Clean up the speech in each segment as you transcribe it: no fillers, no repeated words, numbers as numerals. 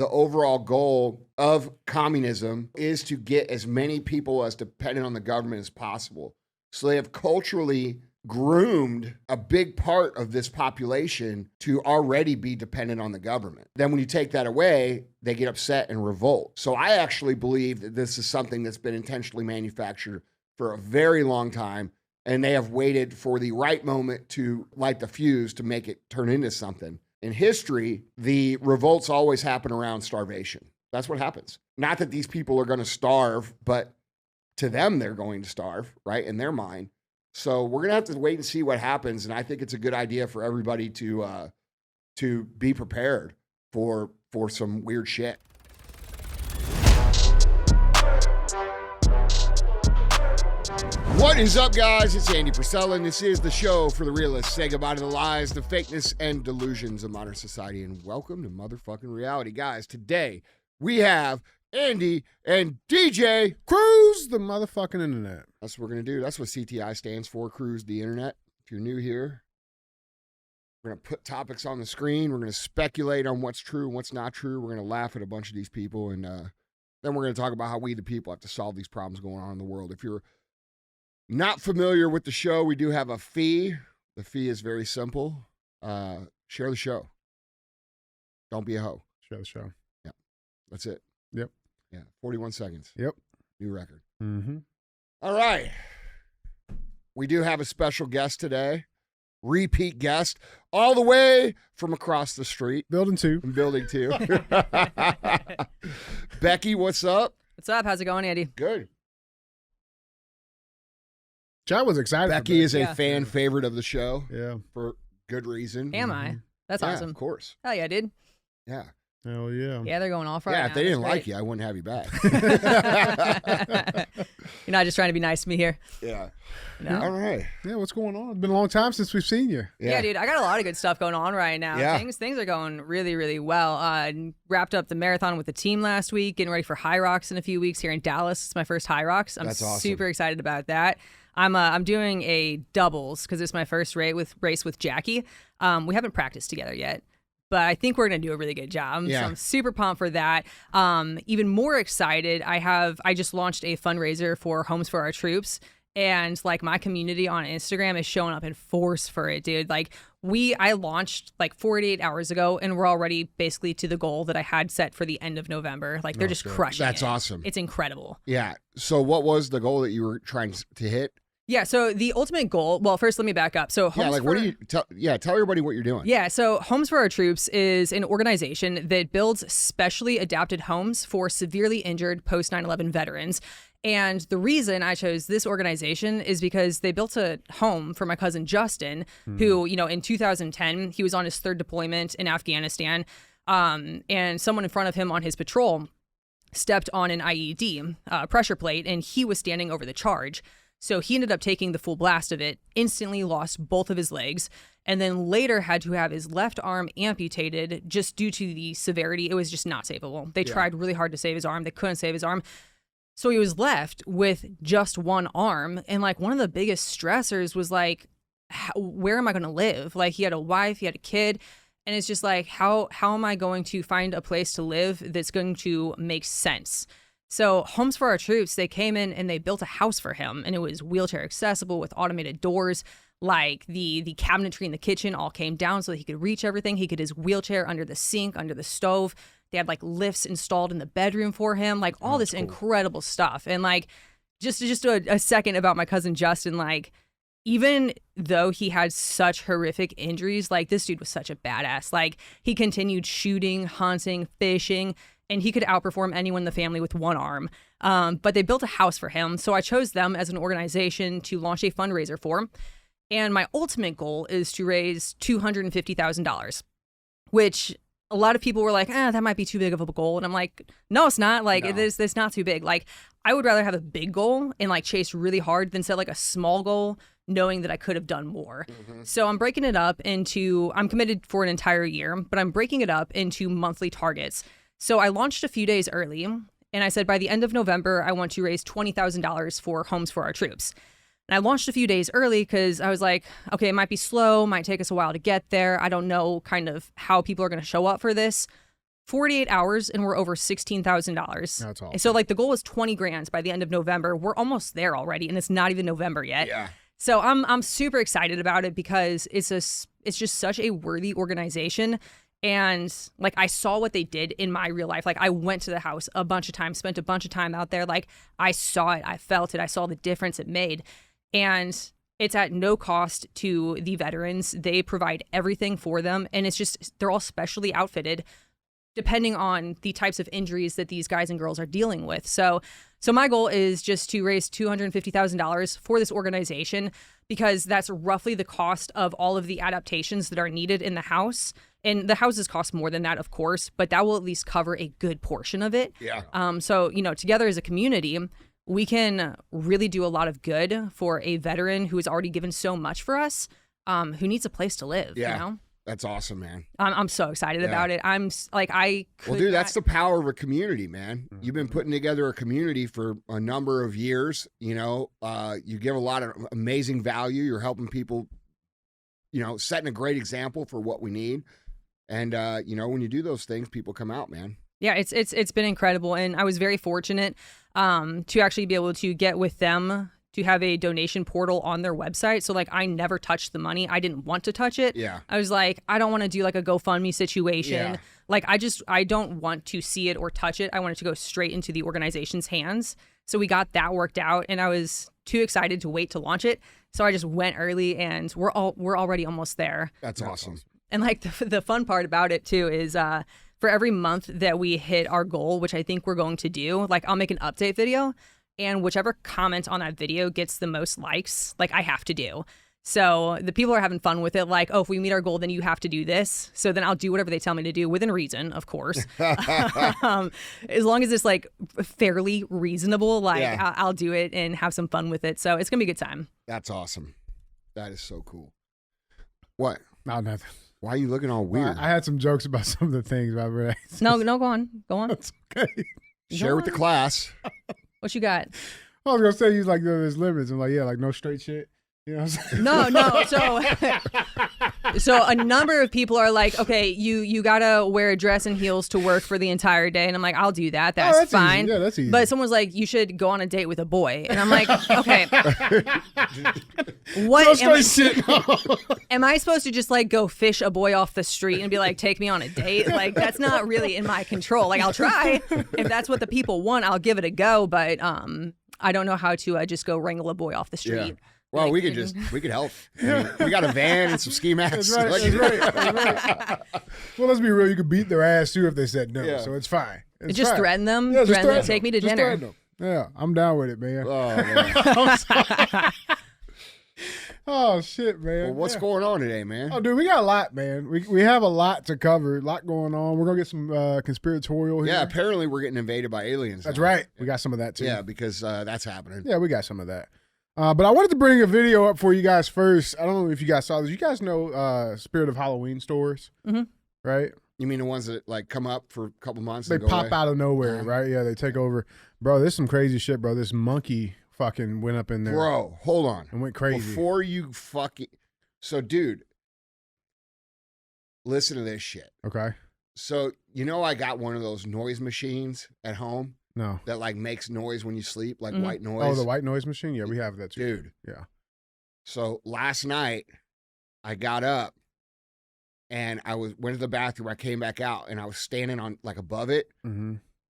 the overall goal of communism is to get as many people as dependent on the government as possible. So they have culturally groomed a big part of this population to already be dependent on the government. Then when you take that away, they get upset and revolt. So I actually believe that this is something that's been intentionally manufactured for a very long time, and they have waited for the right moment to light the fuse to make it turn into something. In history, the revolts always happen around starvation. That's what happens. Not that these people are going to starve, but to them, they're going to starve, right, in their mind. So we're going to have to wait and see what happens, and I think it's a good idea for everybody to be prepared for some weird shit. What is up, guys? It's Andy Frisella, and this is the show for the realists. Say goodbye to the lies, the fakeness, and delusions of modern society, and welcome to motherfucking reality. Guys, today we have Andy and DJ Cruise the motherfucking internet. That's what we're going to do. That's what CTI stands for, Cruise the Internet. If you're new here, we're going to put topics on the screen. We're going to speculate on what's true and what's not true. We're going to laugh at a bunch of these people, and then we're going to talk about how we, the people, have to solve these problems going on in the world. If you're not familiar with the show, we do have a fee. The fee is very simple. Share the show. Don't be a hoe. Share the show. Yeah, that's it. Yep. Yeah, 41 seconds. Yep. New record. Mm-hmm. All right. We do have a special guest today. Repeat guest all the way from across the street. Building 2. From Building 2. Becky, what's up? What's up? How's it going, Andy? Good. Chad was excited. Becky is a fan favorite of the show. Yeah. For good reason. Am I? That's yeah, awesome. Of course. Hell yeah, dude. Yeah. Hell yeah. Yeah, they're going off right yeah, now. if they didn't like you, I wouldn't have you back. You're not just trying to be nice to me here. Yeah. No? All right. Yeah, what's going on? It's been a long time since we've seen you. Yeah, dude, I got a lot of good stuff going on right now. Yeah. Things are going really, really well. Wrapped up the marathon with the team last week, getting ready for High Rocks in a few weeks here in Dallas. It's my first High Rocks. I'm That's awesome. super excited about that. I'm doing a doubles because it's my first race with Jackie. We haven't practiced together yet, but I think we're going to do a really good job. Yeah. So I'm super pumped for that. Even more excited, I just launched a fundraiser for Homes for Our Troops. And like my community on Instagram is showing up in force for it, dude. Like I launched like 48 hours ago, and we're already basically to the goal that I had set for the end of November. Like they're just crushing it. That's awesome. It's incredible. Yeah. So what was the goal that you were trying to hit? Yeah. So the ultimate goal. Well, first let me back up. So What do you tell? Yeah, tell everybody what you're doing. Yeah. So Homes for Our Troops is an organization that builds specially adapted homes for severely injured post 9/11 veterans. And the reason I chose this organization is because they built a home for my cousin Justin, who, in 2010, he was on his third deployment in Afghanistan. And someone in front of him on his patrol stepped on an IED pressure plate, and he was standing over the charge. So he ended up taking the full blast of it, instantly lost both of his legs, and then later had to have his left arm amputated just due to the severity. It was just not savable. They tried really hard to save his arm. They couldn't save his arm. So he was left with just one arm. And like one of the biggest stressors was like, where am I going to live? Like he had a wife, he had a kid. And it's just like, how am I going to find a place to live that's going to make sense? So Homes for Our Troops, they came in and they built a house for him, and it was wheelchair accessible with automated doors. Like the cabinetry in the kitchen all came down so that he could reach everything. He could his wheelchair under the sink, under the stove. They had like lifts installed in the bedroom for him, like all this incredible stuff. And like just a second about my cousin Justin, like even though he had such horrific injuries, like this dude was such a badass. Like he continued shooting, hunting, fishing, and he could outperform anyone in the family with one arm. But they built a house for him. So I chose them as an organization to launch a fundraiser for. And my ultimate goal is to raise $250,000, which a lot of people were like, that might be too big of a goal. And I'm like, no, it's not. Like, it's not too big. Like, I would rather have a big goal and like chase really hard than set like a small goal, knowing that I could have done more. Mm-hmm. So I'm breaking it up into, I'm committed for an entire year, but I'm breaking it up into monthly targets. So I launched a few days early, and I said by the end of November, I want to raise $20,000 for Homes for Our Troops. And I launched a few days early because I was like, okay, it might be slow, might take us a while to get there. I don't know kind of how people are going to show up for this. 48 hours and we're over $16,000. That's awesome. So like the goal was 20 grand by the end of November. We're almost there already, and it's not even November yet. Yeah. So I'm super excited about it because it's just such a worthy organization. And like I saw what they did in my real life. Like I went to the house a bunch of times, spent a bunch of time out there. Like I saw it, I felt it, I saw the difference it made. And it's at no cost to the veterans. They provide everything for them. And it's just, they're all specially outfitted depending on the types of injuries that these guys and girls are dealing with. So my goal is just to raise $250,000 for this organization, because that's roughly the cost of all of the adaptations that are needed in the house. And the houses cost more than that, of course, but that will at least cover a good portion of it. Yeah. So, together as a community, we can really do a lot of good for a veteran who has already given so much for us, who needs a place to live. Yeah. That's awesome, man. I'm so excited about it. I'm like, well, dude, that's the power of a community, man. You've been putting together a community for a number of years. You give a lot of amazing value. You're helping people, setting a great example for what we need. And, when you do those things, people come out, man. Yeah, it's been incredible. And I was very fortunate to actually be able to get with them to have a donation portal on their website. So like I never touched the money. I didn't want to touch it. Yeah. I was like, I don't want to do like a GoFundMe situation. Yeah. Like I don't want to see it or touch it. I want it to go straight into the organization's hands. So we got that worked out, and I was too excited to wait to launch it. So I just went early, and we're already almost there. That's awesome. And like the fun part about it too is for every month that we hit our goal, which I think we're going to do, like I'll make an update video, and whichever comment on that video gets the most likes, like I have to do. So the people are having fun with it. Like, oh, if we meet our goal, then you have to do this. So then I'll do whatever they tell me to do within reason, of course. As long as it's like fairly reasonable, like Yeah. I'll do it and have some fun with it. So it's going to be a good time. That's awesome. That is so cool. What? No, nothing. Why are you looking all weird? I had some jokes about some of the things, but No, go on. That's okay. Share with the class. What you got? I was gonna say he's like there's limits. I'm like, yeah, like no straight shit. You know what I'm saying? No. So a number of people are like, okay, you gotta wear a dress and heels to work for the entire day, and I'm like, I'll do that. That's fine. Easy. Yeah, that's easy. But someone's like, you should go on a date with a boy, and I'm like, okay. What am I supposed to just like go fish a boy off the street and be like, take me on a date? Like that's not really in my control. Like I'll try. If that's what the people want, I'll give it a go. But I don't know how to just go wrangle a boy off the street. Yeah. Well, we could help. I mean, we got a van and some ski masks. That's right. That's right. Well, let's be real. You could beat their ass too if they said no. Yeah. So it's fine. It's Just fine. threaten them. Yeah, just threaten them. threaten Take me to Just dinner. threaten them. Yeah, I'm down with it, man. Oh, man. Oh shit, man. Well, what's going on today, man? Oh, dude, we got a lot, man. We have a lot to cover, a lot going on. We're gonna get some conspiratorial here. Yeah, apparently we're getting invaded by aliens. That's now. right. We got some of that too. Yeah, because that's happening. Yeah, we got some of that. But I wanted to bring a video up for you guys first. I don't know if you guys saw this. You guys know Spirit of Halloween stores, right? You mean the ones that like come up for a couple months? They and go pop away? out of nowhere, right? Yeah, they take over. Bro, there's some crazy shit, bro. This monkey fucking went up in there. Bro, hold on. And went crazy. Before you fucking... So, dude, listen to this shit. Okay. So, I got one of those noise machines at home No. that like makes noise when you sleep, like white noise. Oh, the white noise machine? Yeah, we have that too. Dude. Yeah. So last night I got up and went to the bathroom. I came back out and I was standing on like above it. Mm-hmm.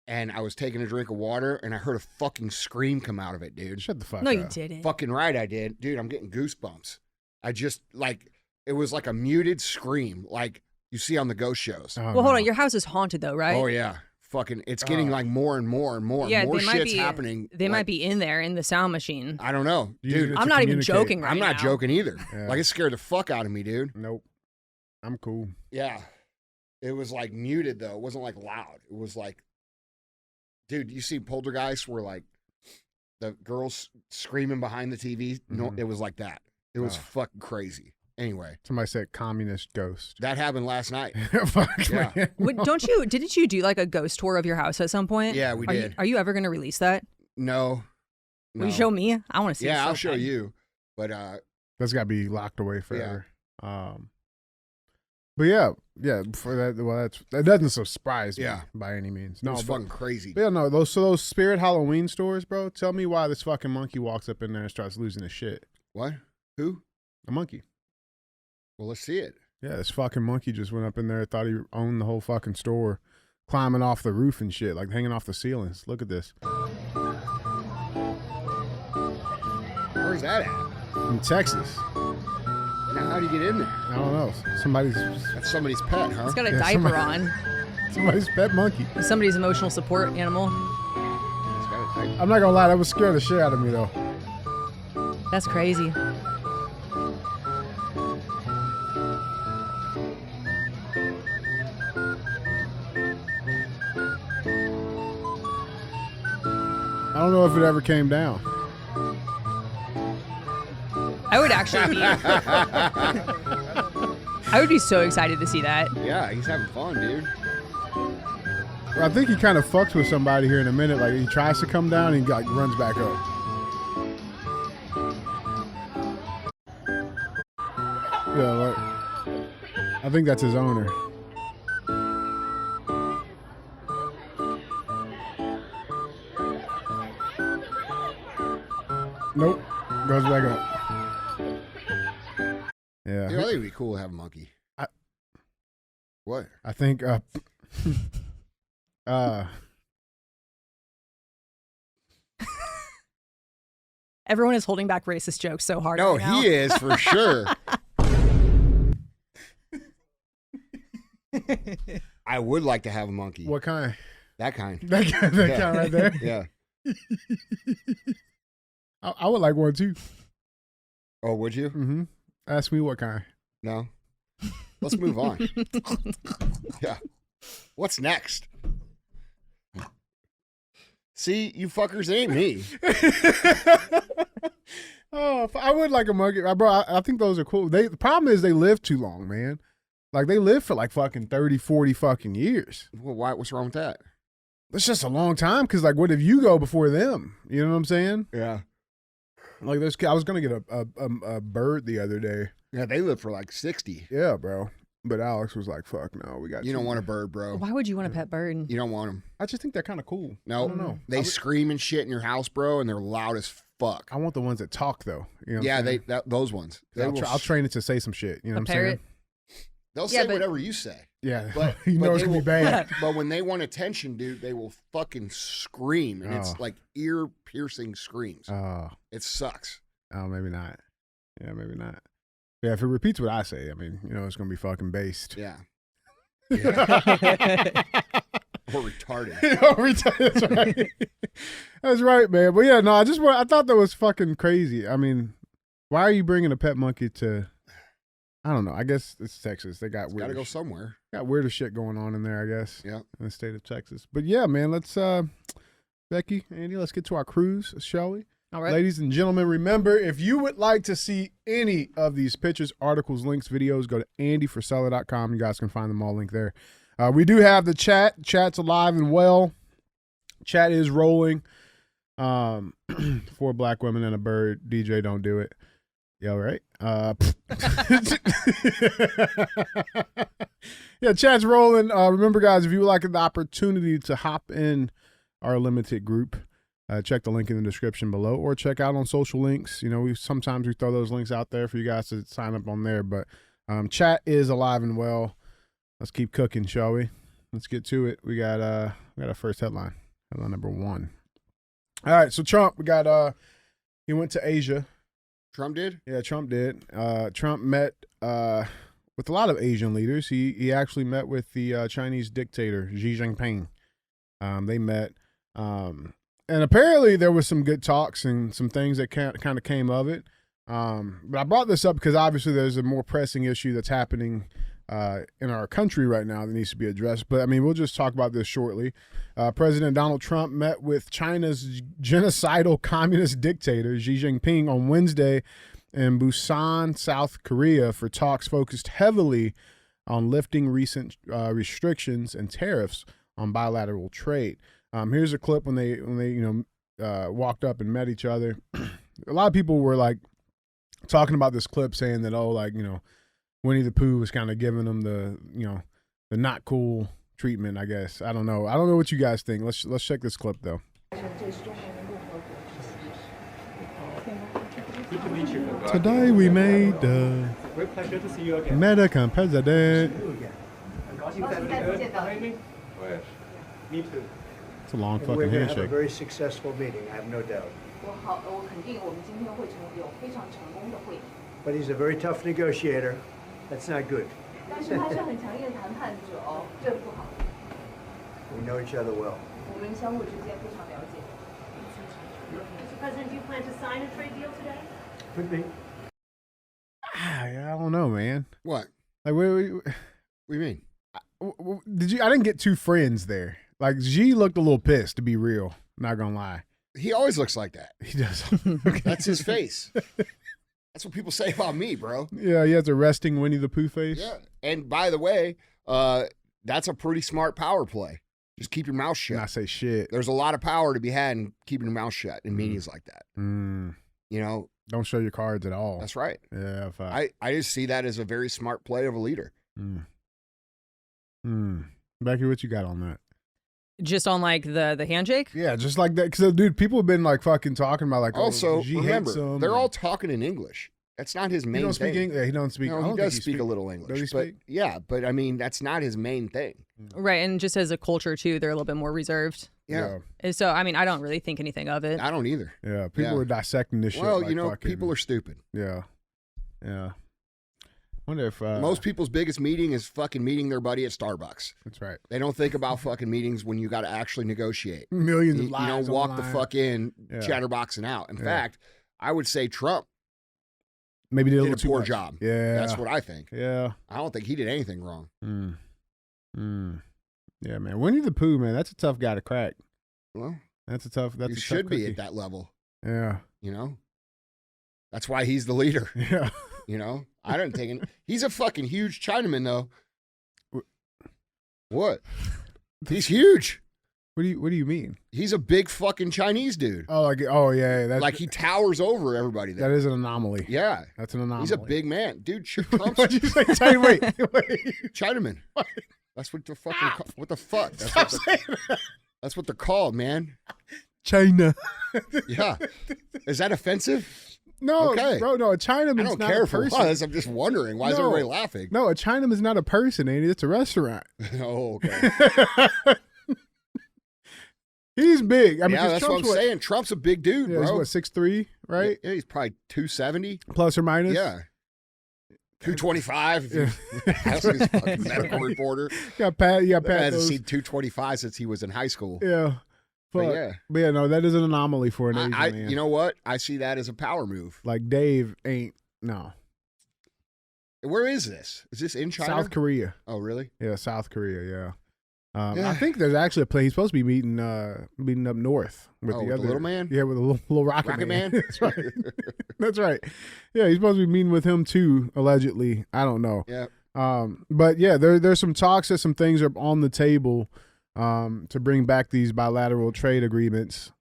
And I was taking a drink of water and I heard a fucking scream come out of it, dude. Shut the fuck No, up. you didn't. Fucking right I did. Dude, I'm getting goosebumps. I just it was like a muted scream like you see on the ghost shows. Oh, Well, no. hold on. Your house is haunted though, right? Oh yeah. Fucking it's getting like more and more and more. Yeah, More they might shit's be. happening. They like, might be in there in the sound machine. I don't know. Using Dude, it I'm to not even communicate. joking right I'm not now. joking either. Yeah. Like it scared the fuck out of me, dude. Nope. I'm cool. Yeah. It was like muted though. It wasn't like loud. It was like, dude, you see Poltergeist where like the girls screaming behind the TV? No, Mhm. it was like that. It was Oh. fucking crazy. Anyway, Somebody said communist ghost. that happened last night. Fuck, Yeah. man. Didn't you do like a ghost tour of your house at some point? Yeah, we Are did. are you ever going to release that? No. Will you show me? I want to see it. Yeah, so I'll show bad. you. But That's got to be locked away forever. But yeah, Yeah, for that. Well, that doesn't surprise me Yeah. by any means. No, No, it's but, fucking crazy. but yeah, no. Those Spirit Halloween stores, bro. Tell me why this fucking monkey walks up in there and starts losing his shit. What? Who? A monkey. Well, let's see it. Yeah, this fucking monkey just went up in there, thought he owned the whole fucking store, climbing off the roof and shit, like hanging off the ceilings. Look at this. Where's that at? In Texas. Now, how do you get in there? I don't know. That's somebody's pet, huh? It's got a Yeah, diaper on. Somebody's pet monkey. Somebody's emotional support animal. It's got a diaper. I'm not gonna lie, that would scare the shit out of me though. That's crazy. I don't know if it ever came down. I would actually be. I would be so excited to see that. Yeah, he's having fun, dude. I think he kind of fucks with somebody here in a minute. Like he tries to come down and he like runs back up. Yeah, like, I think that's his owner. Nope, goes back up. Yeah, Dude, I think it'd be cool to have a monkey. What? I think Everyone is holding back racist jokes so hard. No, right now. he is for sure. I would like to have a monkey. what kind? That kind. That kind right there. Yeah. I would like one too. Oh, would you? Mm-hmm. Ask me what kind. No. Let's move on. Yeah. What's next? See, you fuckers ain't me. Oh, I would like a monkey, bro. I think those are cool. The problem is they live too long, man. Like they live for like fucking 30, 40 fucking years. Well, why? What's wrong with that? That's just a long time. Cause like, what if you go before them? You know what I'm saying? Yeah. Like I was gonna get a bird the other day. Yeah, they live for like 60. Yeah, bro. But Alex was like, "Fuck no, we got." You don't want a bird, bro. Why would you want a pet bird? You don't want them. I just think they're kind of cool. No, I don't know. They scream and shit in your house, bro, and they're loud as fuck. I want the ones that talk though. You know what Yeah, I'm saying? those ones. They will I'll train it to say some shit. You know A what I'm parrot? saying? They'll Yeah, say but- whatever you say. Yeah, But you know but it's they gonna be will- bad. But when they want attention, dude, they will fucking scream, and it's Oh. like ear-piercing screams. Oh, It sucks. maybe not. Yeah, maybe not. Yeah, if it repeats what I say, I mean, you know, it's gonna be fucking based. Yeah. Yeah. Or retarded. That's right. That's right, man. But yeah, no, I thought that was fucking crazy. I mean, why are you bringing a pet monkey to? I don't know. I guess it's Texas. They got Got weird. to go somewhere. Got weirder shit going on in there, I guess. Yeah. In the state of Texas. But yeah, man, let's Becky, Andy, let's get to our cruise, shall we? All right. Ladies and gentlemen, remember, if you would like to see any of these pictures, articles, links, videos, go to andyfrisella.com. You guys can find them all linked there. We do have the chat. Chat's alive and well. Chat is rolling. 4 black women and a bird. DJ, don't do it. Yeah, all right. Yeah, chat's rolling. Remember, guys, if you would like the opportunity to hop in our limited group, check the link in the description below, or check out on social links. You know, sometimes we throw those links out there for you guys to sign up on there. But chat is alive and well. Let's keep cooking, shall we? Let's get to it. We got our first headline. Headline number 1. All right, so Trump, he went to Asia. Trump did? Yeah, Trump did. Trump met with a lot of Asian leaders. He actually met with the Chinese dictator Xi Jinping. They met, and apparently there was some good talks and some things that kind of came of it. But I brought this up because obviously there's a more pressing issue that's happening in our country right now that needs to be addressed. But I mean, we'll just talk about this shortly. President Donald Trump met with China's genocidal communist dictator Xi Jinping on Wednesday in Busan, South Korea, for talks focused heavily on lifting recent restrictions and tariffs on bilateral trade. Here's a clip when they walked up and met each other. A lot of people were like talking about this clip, saying that Winnie the Pooh was kind of giving him the the not cool treatment. I guess I don't know what you guys think. Let's check this clip though. Today we made the Great pleasure to see you again. American president. Me too. It's a long And fucking we're going to have a handshake. very successful meeting, I have no doubt. 我肯定我们今天会有非常成功的会议。 But he's a very tough negotiator. That's not good. 但是他是很强硬的谈判者哦，这不好。 We know each other well. 我们相互之间非常了解。 Mr. President, do you plan to sign a trade deal today? Could be. I don't know, man. What? Like, What do you mean? did you? I didn't get two friends there. Like, Xi looked a little pissed, to be real. Not gonna lie. He always looks like that. He does. That's his face. That's what people say about me, bro. Yeah, he has a resting Winnie the Pooh face. Yeah. And by the way, that's a pretty smart power play. Just keep your mouth shut. Not say shit. There's a lot of power to be had in keeping your mouth shut in meetings like that. Mm. You know, Don't show your cards at all. that's right. Yeah. Fuck. I just see that as a very smart play of a leader. Becky, what you got on that? Just on like the handshake. Yeah, just like that. Because, dude, people have been like fucking talking about like. Also, Xi remember, hates him, they're and- all talking in English. That's not his He main don't speak thing. English. Yeah, he don't speak. I No, don't he think does speak a little English. Does he but speak? yeah, but I mean, that's not his main thing. Right, and just as a culture too, they're a little bit more reserved. Yeah. And so I mean, I don't really think anything of it. I don't either. Yeah. People Yeah. were dissecting this shit. Well, like you know, fucking, people are stupid. Yeah. Yeah. Wonder if Most people's biggest meeting is fucking meeting their buddy at Starbucks. That's right. They don't think about fucking meetings when you got to actually negotiate. Millions You, of you lives. don't walk on the line. fuck in, Yeah. chatterboxing out. In Yeah. fact, I would say Trump Maybe did a did little a too poor much. job. Yeah. That's what I think. Yeah. I don't think he did anything wrong. Yeah, man. Winnie the Pooh, man. That's a tough guy to crack. Well, That's a tough. That's you a tough should be cookie. at that level. Yeah. You know, that's why he's the leader. Yeah. You know, I don't take it. He's a fucking huge Chinaman, though. What? He's huge. What do you mean? He's a big fucking Chinese dude. Oh, yeah. That's Like he towers over everybody there. that is an anomaly. Yeah, That's an anomaly. he's a big man, dude. Trump's What'd you say? Wait. Chinaman. That's what the fucking. What the fuck? That's Stop what, saying that. that's what they're called, man. China. Yeah. Is that offensive? No, Okay. bro. No, a I Chinaman's don't not care a if it person. was. I'm just wondering. Why is No. everybody laughing? No, a Chinaman's not a person, Andy. It's a restaurant. Oh, okay. He's big. I mean, Yeah, 'cause that's what I'm Trump's what, saying. Trump's a big dude, Yeah, bro. he's what, 6'3", right? Yeah, he's probably 270. Plus or minus. Yeah. 225 if you ask his fucking medical reporter. Got Pat. You got I Pat. hasn't those- seen 225 since he was in high school. Yeah. But Fuck. yeah. But yeah, no, that is an anomaly for an Asian man. You know what? I see that as a power move. Like Dave ain't no. Where is this? Is this in China? South Korea. Oh, really? Yeah, South Korea. Yeah. Yeah. I think there's actually a place he's supposed to be meeting up north with Oh, the with other the little man? Yeah, with the little rocket, Rocket man. Man? That's right. That's right. Yeah, he's supposed to be meeting with him too, allegedly. I don't know. Yeah. But yeah, there's some talks that some things are on the table to bring back these bilateral trade agreements.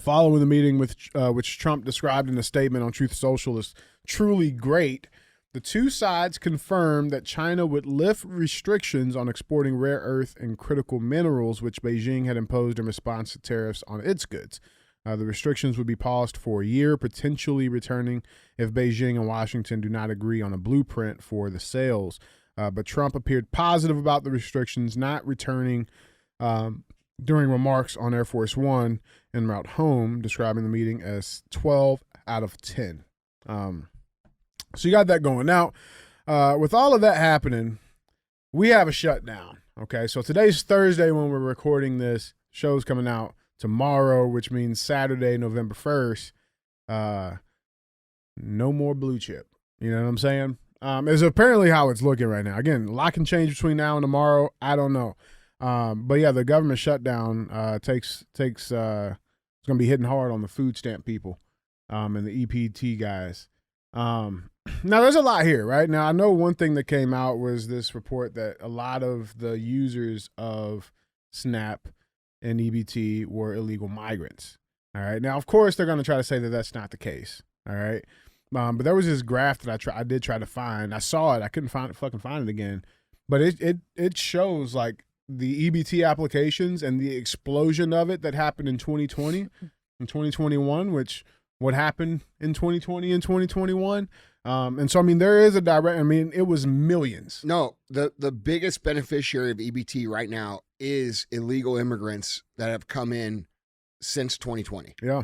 Following the meeting which Trump described in a statement on Truth Social as truly great, the two sides confirmed that China would lift restrictions on exporting rare earth and critical minerals, which Beijing had imposed in response to tariffs on its goods. The restrictions would be paused for a year, potentially returning if Beijing and Washington do not agree on a blueprint for the sales. But Trump appeared positive about the restrictions not returning during remarks on Air Force One en route home, describing the meeting as 12 out of 10. So you got that going. Now, with all of that happening, we have a shutdown. Okay, so today's Thursday when we're recording this. Show's coming out tomorrow, which means Saturday, November 1st. No more blue chip. You know what I'm saying? Is apparently how it's looking right now. Again, a lot can change between now and tomorrow. I don't know. But yeah, the government shutdown takes it's going to be hitting hard on the food stamp people and the EPT guys. Now, there's a lot here, right? Now, I know one thing that came out was this report that a lot of the users of SNAP and EBT were illegal migrants. All right. Now, of course, they're going to try to say that that's not the case. All right. But there was this graph that I did try to find. I saw it. I couldn't find it again. But it shows like the EBT applications and the explosion of it that happened in 2020 and 2021, which what happened in 2020 and 2021. And so, I mean, there is a direct, I mean, it was millions. No, the biggest beneficiary of EBT right now is illegal immigrants that have come in since 2020. Yeah.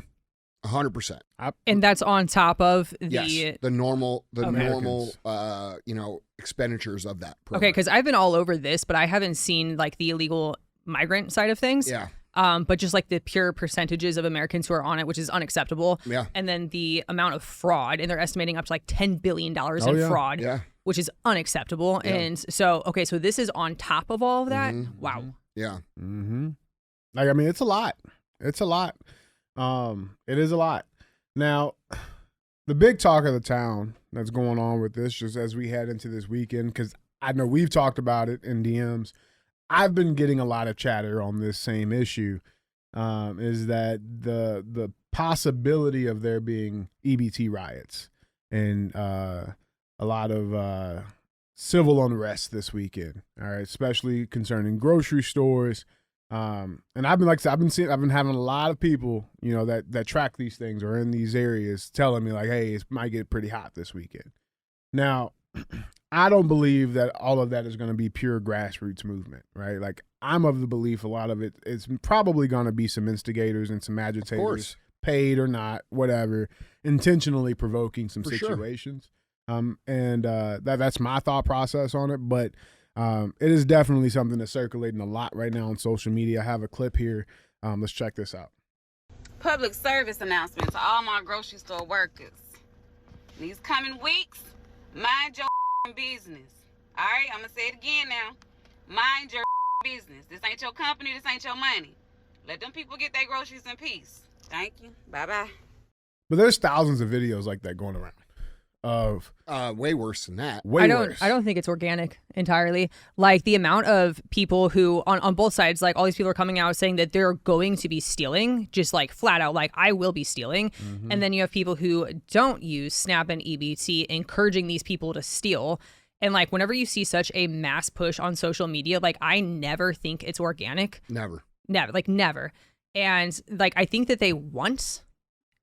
100%. And that's on top of the normal, expenditures of that program. Okay, because I've been all over this, but I haven't seen like the illegal migrant side of things. Yeah. But just like the pure percentages of Americans who are on it, which is unacceptable. Yeah. And then the amount of fraud, and they're estimating up to like $10 billion in fraud, which is unacceptable. Yeah. And so, okay, so this is on top of all of that. Mm-hmm. Wow. Yeah. Mm-hmm. Like, I mean, it's a lot. It's a lot. It is a lot. Now, the big talk of the town that's going on with this, just as we head into this weekend, because I know we've talked about it in DMs. I've been getting a lot of chatter on this same issue, is that the possibility of there being EBT riots and a lot of civil unrest this weekend. All right, especially concerning grocery stores. And I've been I've been having a lot of people, that track these things or in these areas telling me like, hey, it might get pretty hot this weekend. Now, I don't believe that all of that is going to be pure grassroots movement, right? Like, I'm of the belief a lot of it is probably going to be some instigators and some agitators, paid or not, whatever, intentionally provoking some situations. Sure. That's my thought process on it. But it is definitely something that's circulating a lot right now on social media. I have a clip here. Let's check this out. Public service announcement to all my grocery store workers. These coming weeks, mind your business. All right, I'm gonna say it again now. Mind your business. This ain't your company. This ain't your money. Let them people get their groceries in peace. Thank you. Bye-bye. But there's thousands of videos like that going around. Of way worse than that. I don't think it's organic entirely. Like the amount of people who on both sides, like all these people are coming out saying that they're going to be stealing, just like flat out, like I will be stealing. Mm-hmm. And then you have people who don't use SNAP and EBT encouraging these people to steal. And like whenever you see such a mass push on social media, like I never think it's organic. Never. And like I think that they want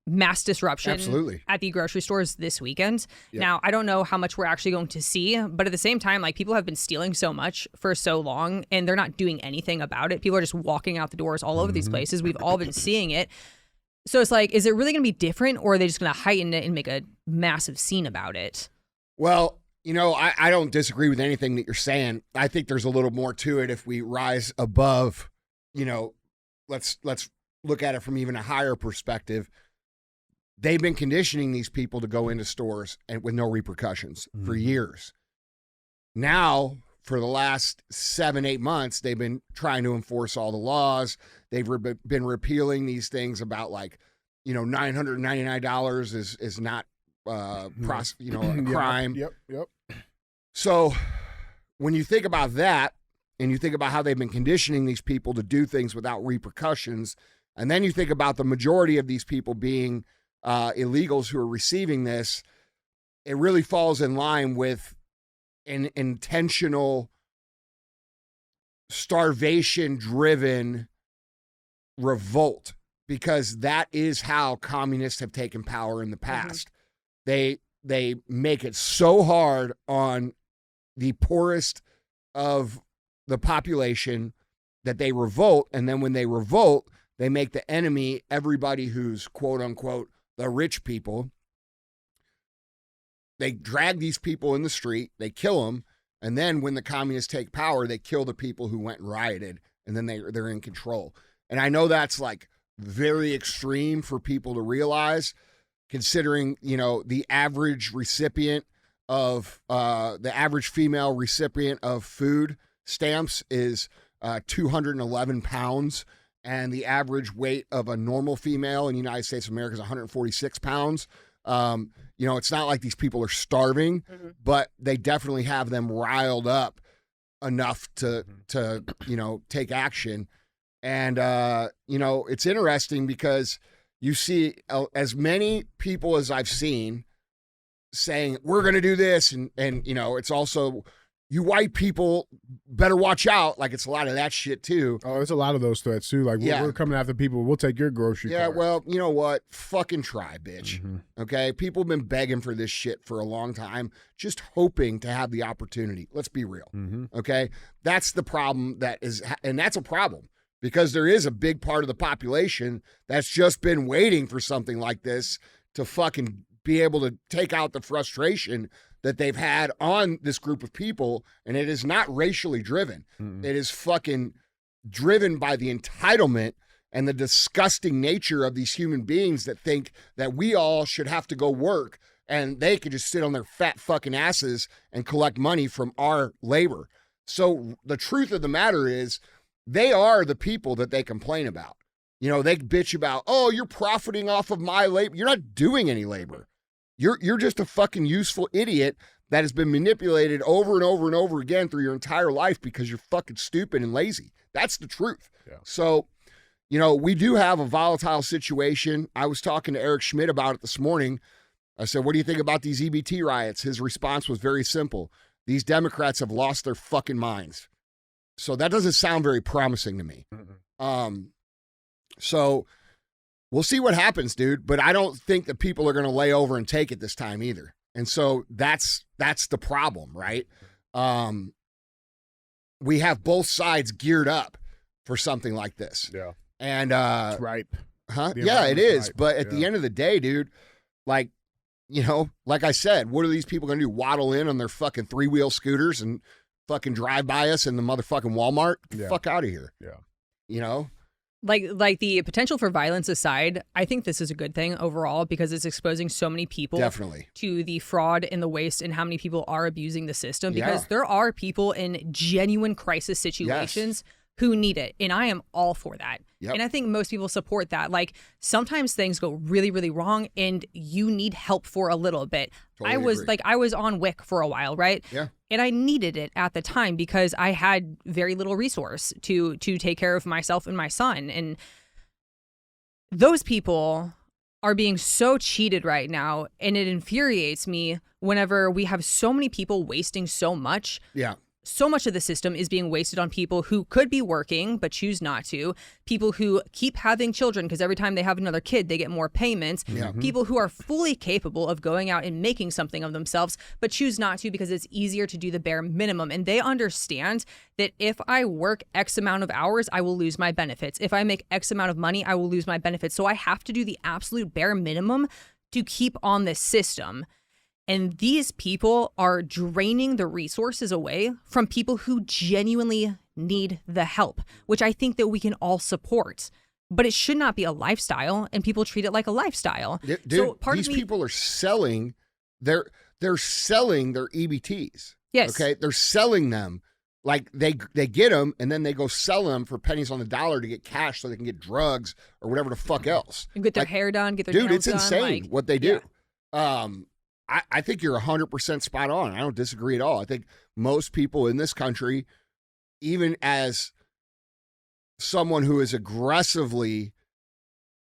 mass disruption at the grocery stores this weekend. Yep. Now, I don't know how much we're actually going to see, but at the same time, like people have been stealing so much for so long and they're not doing anything about it. People are just walking out the doors all over these places. We've all been seeing it. So it's like, is it really going to be different or are they just going to heighten it and make a massive scene about it? Well, I don't disagree with anything that you're saying. I think there's a little more to it if we rise above, let's look at it from even a higher perspective. They've been conditioning these people to go into stores and with no repercussions for years. Now, for the last 7-8 months, they've been trying to enforce all the laws. They've been repealing these things about like, $999 is not, a crime. Yep. So when you think about that and you think about how they've been conditioning these people to do things without repercussions, and then you think about the majority of these people being illegals who are receiving this, it really falls in line with an intentional starvation-driven revolt, because that is how communists have taken power in the past. Mm-hmm. They make it so hard on the poorest of the population that they revolt, and then when they revolt, they make the enemy everybody who's quote-unquote the rich people. They drag these people in the street, they kill them, and then when the communists take power, they kill the people who went and rioted, and then they're in control. And I know that's like very extreme for people to realize, considering, the average recipient of, the average female recipient of food stamps is 211 pounds. And the average weight of a normal female in the United States of America is 146 pounds. It's not like these people are starving, but they definitely have them riled up enough to take action. And, it's interesting because you see as many people as I've seen saying we're going to do this, and it's also you white people better watch out. Like it's a lot of that shit too. Oh, it's a lot of those threats too. Like we're coming after people. We'll take your grocery cart. Well, you know what? Fucking try, bitch. Okay, people have been begging for this shit for a long time, just hoping to have the opportunity. Let's be real. Okay, that's the problem. And that's a problem because there is a big part of the population that's just been waiting for something like this to fucking be able to take out the frustration that they've had on this group of people, and it is not racially driven. It is fucking driven by the entitlement and the disgusting nature of these human beings that think that we all should have to go work and they could just sit on their fat fucking asses and collect money from our labor. So the truth of the matter is they are the people that they complain about. They bitch about, oh, you're profiting off of my labor. You're not doing any labor. You're just a fucking useful idiot that has been manipulated over and over and over again through your entire life because you're fucking stupid and lazy. That's the truth. Yeah. So, we do have a volatile situation. I was talking to Eric Schmidt about it this morning. I said, what do you think about these EBT riots? His response was very simple. These Democrats have lost their fucking minds. So that doesn't sound very promising to me. So we'll see what happens, dude. But I don't think that people are going to lay over and take it this time either. And so that's the problem, right? We have both sides geared up for something like this. Yeah. And it's ripe. Huh? Yeah, it is. Ripe. But at the end of the day, dude, like I said, what are these people going to do? Waddle in on their fucking 3-wheel scooters and fucking drive by us in the motherfucking Walmart? Get the fuck out of here. Yeah. Like the potential for violence aside, I think this is a good thing overall because it's exposing so many people to the fraud and the waste and how many people are abusing the system because there are people in genuine crisis situations who need it. And I am all for that. And I think most people support that. Like sometimes things go really, really wrong and you need help for a little bit. Totally I was on WIC for a while, right? Yeah. And I needed it at the time because I had very little resource to take care of myself and my son. And those people are being so cheated right now. And it infuriates me whenever we have so many people wasting so much. Yeah. So much of the system is being wasted on people who could be working but choose not to, people who keep having children because every time they have another kid, they get more payments, people who are fully capable of going out and making something of themselves but choose not to because it's easier to do the bare minimum. And they understand that if I work X amount of hours, I will lose my benefits. If I make X amount of money, I will lose my benefits. So I have to do the absolute bare minimum to keep on this system. And these people are draining the resources away from people who genuinely need the help, which I think that we can all support. But it should not be a lifestyle, and people treat it like a lifestyle. Dude, so these people are selling, they're selling their EBTs. Yes. Okay, they're selling them. Like they get them and then they go sell them for pennies on the dollar to get cash so they can get drugs or whatever the fuck else. And get their hair done, get their nails done. Dude, it's insane what they do. Yeah. I think you're 100% spot on. I don't disagree at all. I think most people in this country, even as someone who is aggressively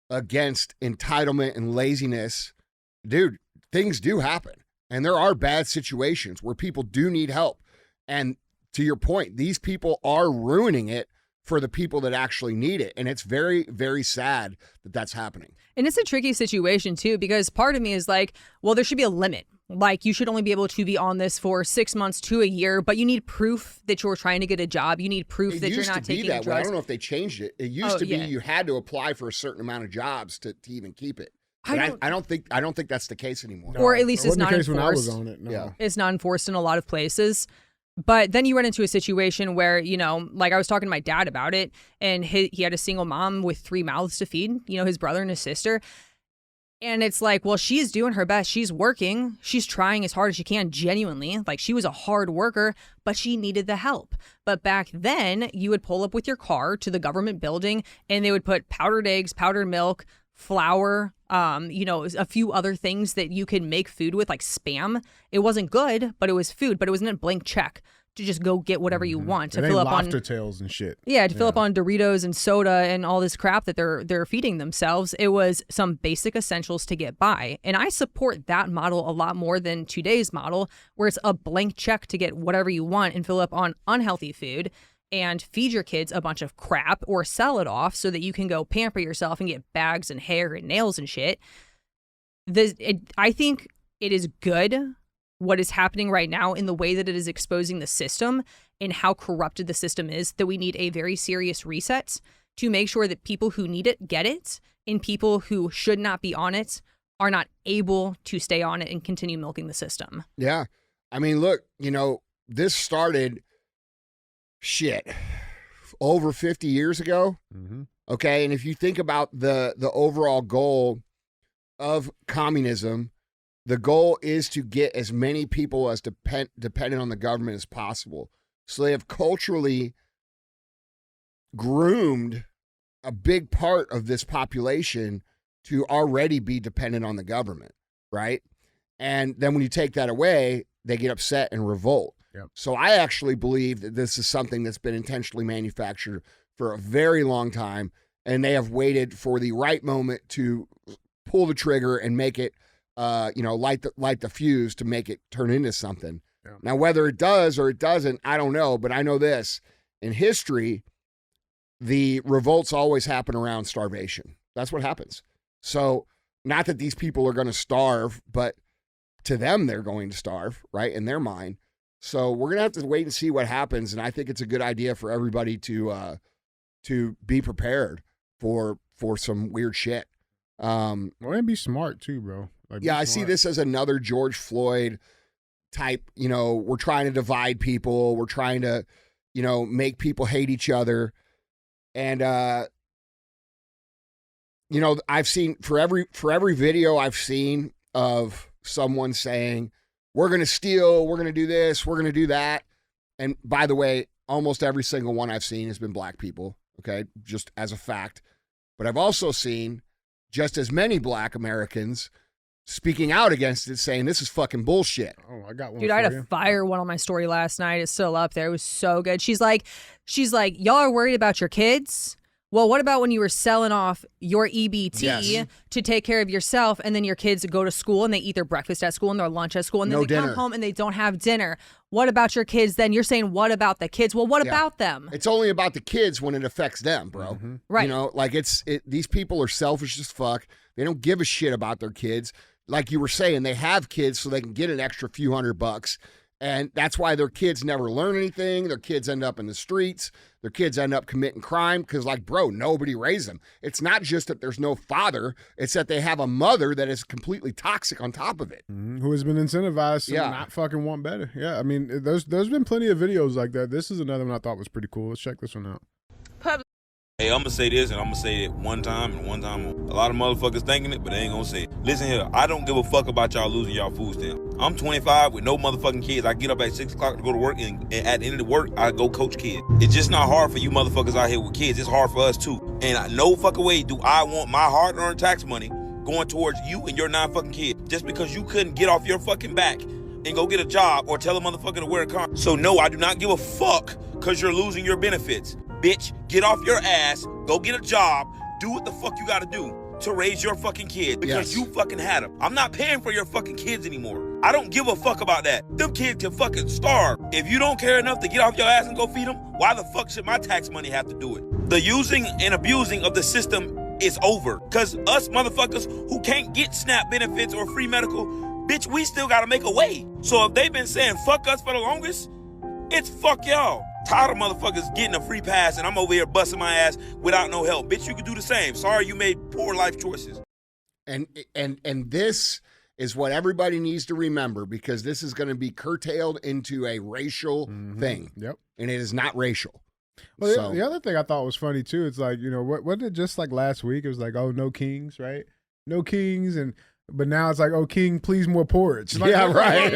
against entitlement and laziness, dude, things do happen. And there are bad situations where people do need help. And to your point, these people are ruining it for the people that actually need it. And it's very, very sad that that's happening. And it's a tricky situation, too, because part of me is like, well, there should be a limit. Like, you should only be able to be on this for 6 months to a year, but you need proof that you're trying to get a job. You need proof that you're not taking drugs. I don't know if they changed it. It used to be you had to apply for a certain amount of jobs to even keep it. But I don't think that's the case anymore. No, or at least it's not enforced. When I was on it. No. Yeah. It's not enforced in a lot of places. But then you run into a situation where, like I was talking to my dad about it, and he had a single mom with 3 mouths to feed, his brother and his sister. And it's like, well, she's doing her best. She's working. She's trying as hard as she can, genuinely. Like, she was a hard worker, but she needed the help. But back then, you would pull up with your car to the government building, and they would put powdered eggs, powdered milk, flour, a few other things that you could make food with, like Spam. It wasn't good, but it was food, but it wasn't a blank check to just go get whatever you want to It fill ain't up on lobster tails and shit. Yeah, to fill up on Doritos and soda and all this crap that they're feeding themselves. It was some basic essentials to get by. And I support that model a lot more than today's model, where it's a blank check to get whatever you want and fill up on unhealthy food and feed your kids a bunch of crap or sell it off so that you can go pamper yourself and get bags and hair and nails and shit. I think it is good what is happening right now in the way that it is exposing the system and how corrupted the system is, that we need a very serious reset to make sure that people who need it get it, and people who should not be on it are not able to stay on it and continue milking the system. Yeah. I mean, look, this started over 50 years ago. Mm-hmm. Okay. And if you think about the overall goal of communism, the goal is to get as many people as dependent on the government as possible. So they have culturally groomed a big part of this population to already be dependent on the government, right? And then when you take that away, they get upset and revolt. Yep. So I actually believe that this is something that's been intentionally manufactured for a very long time, and they have waited for the right moment to pull the trigger and make it light the fuse to make it turn into something. Yeah. Now, whether it does or it doesn't, I don't know, but I know this. In history, the revolts always happen around starvation. That's what happens. So, not that these people are going to starve, but to them, they're going to starve, right, in their mind. So, we're going to have to wait and see what happens, and I think it's a good idea for everybody to be prepared for some weird shit. Well, and be smart too, bro. Yeah, I see this as another George Floyd type, we're trying to divide people. We're trying to, make people hate each other. And, I've seen for every video I've seen of someone saying, we're going to steal, we're going to do this, we're going to do that. And by the way, almost every single one I've seen has been black people. Okay. Just as a fact. But I've also seen just as many black Americans speaking out against it, saying this is fucking bullshit. Oh, I got one. Dude, I had a fire one on my story last night. It's still up there. It was so good. She's like, y'all are worried about your kids? Well, what about when you were selling off your EBT to take care of yourself, and then your kids go to school and they eat their breakfast at school and their lunch at school, and then they come home and they don't have dinner? What about your kids then? You're saying, what about the kids? Well, what about them? It's only about the kids when it affects them, bro. Mm-hmm. Right. These people are selfish as fuck. They don't give a shit about their kids. Like you were saying, they have kids so they can get an extra few $100. And that's why their kids never learn anything. Their kids end up in the streets. Their kids end up committing crime because, nobody raised them. It's not just that there's no father. It's that they have a mother that is completely toxic on top of it. Mm-hmm. Who has been incentivized to not fucking want better. Yeah, I mean, there's been plenty of videos like that. This is another one I thought was pretty cool. Let's check this one out. Hey, I'm going to say this, and I'm going to say it one time and one time only. A lot of motherfuckers thinking it, but they ain't going to say it. Listen here, I don't give a fuck about y'all losing y'all food stamp. I'm 25 with no motherfucking kids. I get up at 6 o'clock to go to work, and at the end of the work, I go coach kids. It's just not hard for you motherfuckers out here with kids. It's hard for us, too. And no fucking way do I want my hard-earned tax money going towards you and your non-fucking kid just because you couldn't get off your fucking back and go get a job or tell a motherfucker to wear a car. So no, I do not give a fuck because you're losing your benefits. Bitch, get off your ass, go get a job, do what the fuck you gotta do to raise your fucking kid because you fucking had them. I'm not paying for your fucking kids anymore. I don't give a fuck about that. Them kids can fucking starve. If you don't care enough to get off your ass and go feed them, why the fuck should my tax money have to do it? The using and abusing of the system is over. Cause us motherfuckers who can't get SNAP benefits or free medical, bitch, we still gotta make a way. So if they've been saying fuck us for the longest, it's fuck y'all. Tired of motherfuckers getting a free pass and I'm over here busting my ass without no help. Bitch, you could do the same. Sorry you made poor life choices. And this is what everybody needs to remember, because this is going to be curtailed into a racial thing. Yep. And it is not racial. Well, the other thing I thought was funny too, it's like, what did just like last week, it was like, oh, no kings, right? No kings, but now it's like, oh, king, please more porridge. Like, yeah, right.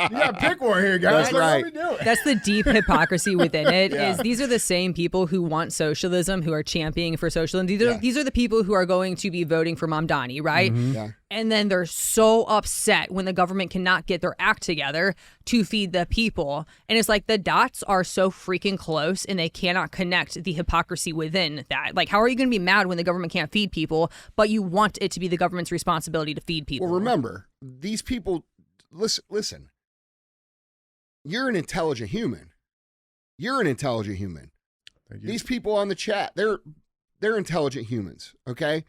You got to pick one here, guys. That's right. What are we doing? That's the deep hypocrisy within it. Is these are the same people who want socialism, who are championing for socialism. These are the people who are going to be voting for Mamdani, right? Yeah. And then they're so upset when the government cannot get their act together to feed the people. And it's like the dots are so freaking close and they cannot connect the hypocrisy within that. Like, how are you going to be mad when the government can't feed people, but you want it to be the government's responsibility to feed people? Well, remember, these people, listen, you're an intelligent human. You're an intelligent human. These people on the chat, they're intelligent humans, okay?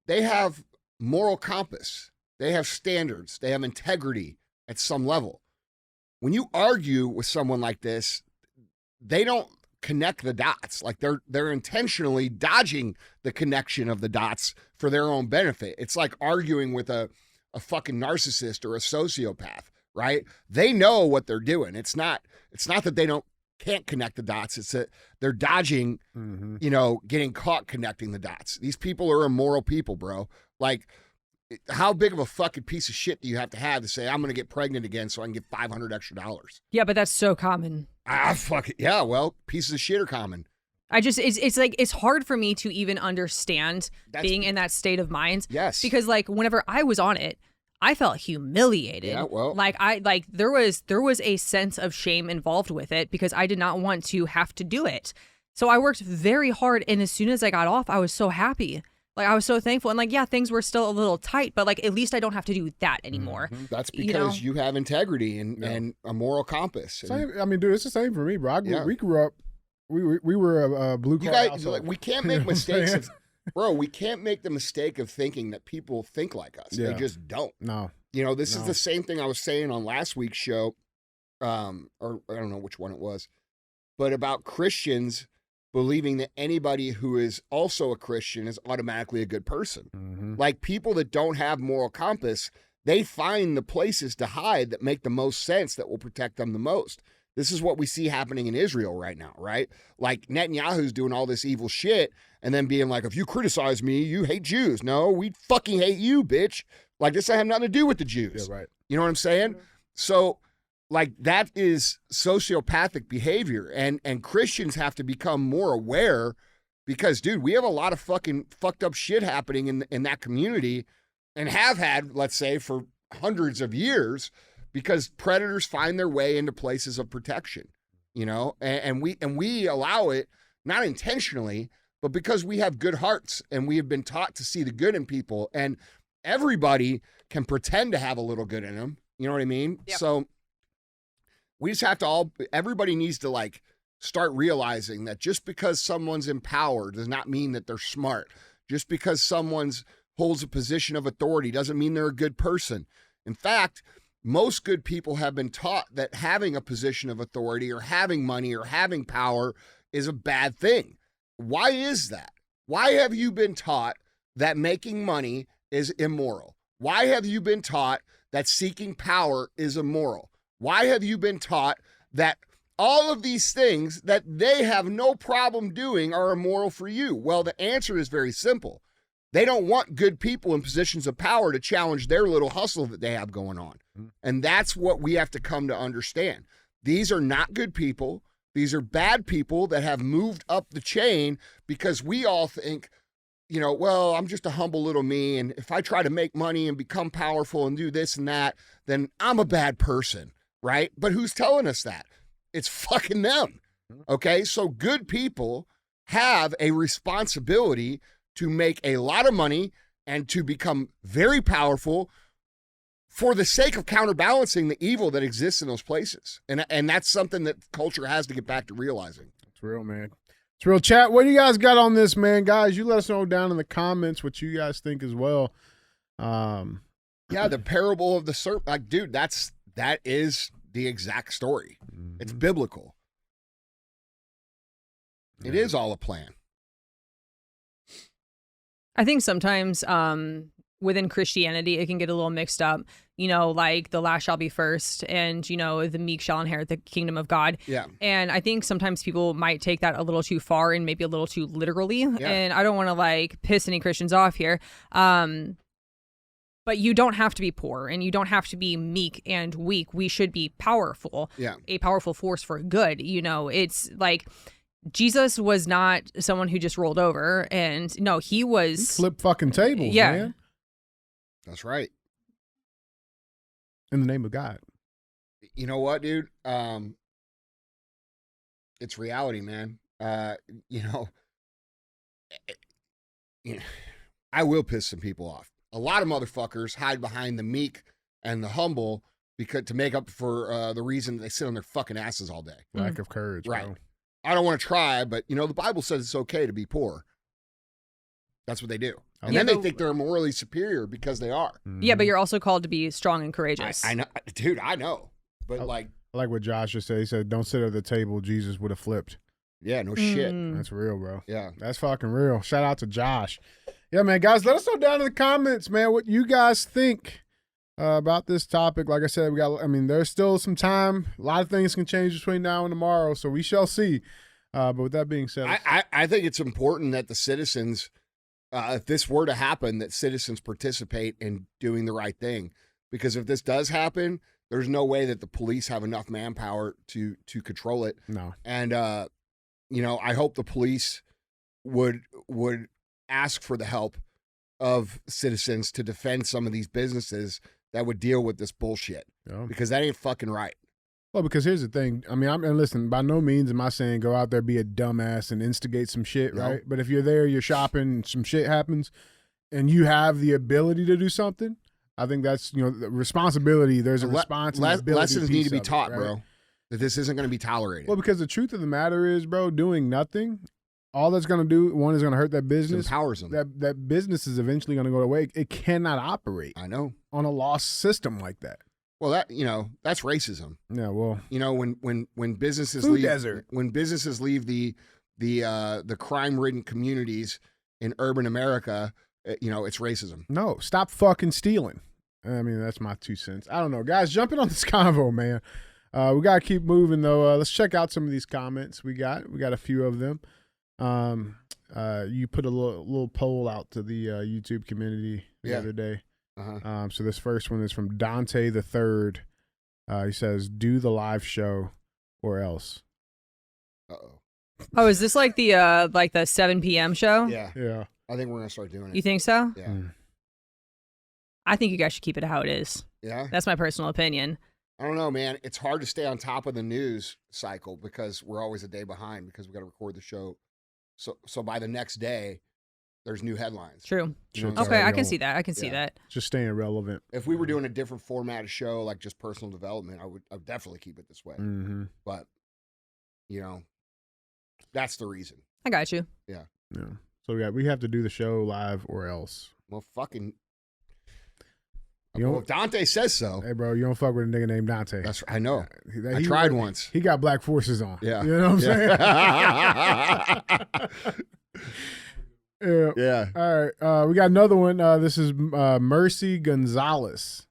They have moral compass. They have standards. They have integrity at some level. When you argue with someone like this, they don't connect the dots. Like they're intentionally dodging the connection of the dots for their own benefit. It's like arguing with a fucking narcissist or a sociopath, right? They know what they're doing. It's not that they can't connect the dots. It's that they're dodging, getting caught connecting the dots. These people are immoral people, bro. Like, how big of a fucking piece of shit do you have to say, I'm going to get pregnant again so I can get $500 extra? Yeah, but that's so common. Fuck it. Yeah, well, pieces of shit are common. It's like, it's hard for me to even understand being in that state of mind. Yes. Because like whenever I was on it, I felt humiliated. Yeah, well. There was a sense of shame involved with it because I did not want to have to do it. So I worked very hard, and as soon as I got off, I was so happy. Like, I was so thankful. And like, yeah, things were still a little tight, but like, at least I don't have to do that anymore. Mm-hmm. That's because you have integrity and a moral compass. Same, I mean, dude, it's the same for me, bro. We grew up, we were a blue collar household. Like, we can't make mistakes. Bro, we can't make the mistake of thinking that people think like us. Yeah. They just don't. No. This is the same thing I was saying on last week's show, or I don't know which one it was, but about Christians believing that anybody who is also a Christian is automatically a good person. Mm-hmm. Like, people that don't have moral compass, they find the places to hide that make the most sense, that will protect them the most. This is what we see happening in Israel right now, right? Like, Netanyahu's doing all this evil shit and then being like, if you criticize me, you hate Jews. No, we fucking hate you, bitch. Like, this has nothing to do with the Jews. Yeah, right. You know what I'm saying? Mm-hmm. So, like, that is sociopathic behavior, and Christians have to become more aware because, dude, we have a lot of fucking fucked up shit happening in that community and have had, let's say, for hundreds of years, because predators find their way into places of protection, and we allow it, not intentionally, but because we have good hearts and we have been taught to see the good in people, and everybody can pretend to have a little good in them. You know what I mean? Yep. So we just have to everybody needs to like start realizing that just because someone's in power does not mean that they're smart. Just because someone's holds a position of authority doesn't mean they're a good person. In fact, most good people have been taught that having a position of authority or having money or having power is a bad thing. Why is that? Why have you been taught that making money is immoral? Why have you been taught that seeking power is immoral? Why have you been taught that all of these things that they have no problem doing are immoral for you? Well, the answer is very simple. They don't want good people in positions of power to challenge their little hustle that they have going on. And that's what we have to come to understand. These are not good people. These are bad people that have moved up the chain because we all think, well, I'm just a humble little me, and if I try to make money and become powerful and do this and that, then I'm a bad person, right? But who's telling us that? It's fucking them, okay? So good people have a responsibility to make a lot of money and to become very powerful for the sake of counterbalancing the evil that exists in those places. And that's something that culture has to get back to realizing. It's real, man. It's real. Chat, what do you guys got on this, man? Guys, you let us know down in the comments what you guys think as well. Yeah, the parable of the serpent. Like, dude, that is the exact story. Mm-hmm. It's biblical. It is all a plan. I think sometimes within Christianity, it can get a little mixed up, like the last shall be first and, the meek shall inherit the kingdom of God. Yeah. And I think sometimes people might take that a little too far and maybe a little too literally. Yeah. And I don't want to piss any Christians off here. But you don't have to be poor and you don't have to be meek and weak. We should be powerful. Yeah. A powerful force for good. It's like Jesus was not someone who just rolled over, and no, he was flip fucking tables, yeah. man. That's right. In the name of God. You know what, dude? It's reality, man. You know, I will piss some people off. A lot of motherfuckers hide behind the meek and the humble because to make up for the reason they sit on their fucking asses all day. Lack of courage, Right. bro. I don't want to try, but you know, the Bible says it's okay to be poor. That's what they do. And Yeah, then they but- think they're morally superior because they are. Yeah, but you're also called to be strong and courageous. I know, dude, I know. But I like, like what Josh just said. He said, don't sit at the table. Jesus would have flipped. yeah, no shit. That's real, bro. Yeah. That's fucking real. Shout out to Josh. Yeah, man, guys, let us know down in the comments, man, what you guys think about this topic. Like I said, there's still some time. A lot of things can change between now and tomorrow, so we shall see. But with that being said, I think it's important that the citizens, if this were to happen, that citizens participate in doing the right thing. Because if this does happen, there's no way that the police have enough manpower to control it. no. And you know, I hope the police would ask for the help of citizens to defend some of these businesses that would deal with this bullshit. Yeah. Because that ain't fucking right. Well, because here's the thing. I mean, and listen, by no means am I saying go out there, be a dumbass and instigate some shit, No. right? But if you're there, you're shopping, and some shit happens, and you have the ability to do something, I think that's, the responsibility. There's a responsibility. Lessons need to be piece of it, taught, right? bro. That this isn't going to be tolerated. Well, because the truth of the matter is, bro, doing nothing, all that's going to do, one, is going to hurt that it business. empowers them. That business is eventually going to go away. It cannot operate I know. on a lost system like that. Well, that's racism. Yeah, well, You know, when businesses Food leave desert. when businesses leave the crime-ridden communities in urban America, it's racism. no, stop fucking stealing. I mean, that's my 2 cents. I don't know. Guys, jumping on this convo, man. We got to keep moving, though. Let's check out some of these comments we got. We got a few of them. You put a little poll out to the YouTube community the Yeah. other day. Uh-huh. So this first one is from Dante the Third. He says, do the live show or else. Uh-oh. Oh, is this like the 7 p.m. show? Yeah. Yeah. I think we're going to start doing it. You think so? Yeah. I think you guys should keep it how it is. Yeah. That's my personal opinion. I don't know, man. It's hard to stay on top of the news cycle because we're always a day behind because we got to record the show. So by the next day, there's new headlines. True. You know what I'm Okay, saying? I can see that. I can see Yeah. that. Just staying relevant. If we were doing a different format of show, like just personal development, I would definitely keep it this way. Mm-hmm. But, that's the reason. I got you. Yeah. So we have to do the show live or else. Well, fucking. You don't- Well, if Dante says so. Hey, bro, you don't fuck with a nigga named Dante. I know. He I tried once. He got black forces on. Yeah. You know what I'm Yeah. saying? Yeah. Yeah. All right. We got another one. This is Mercy Gonzalez.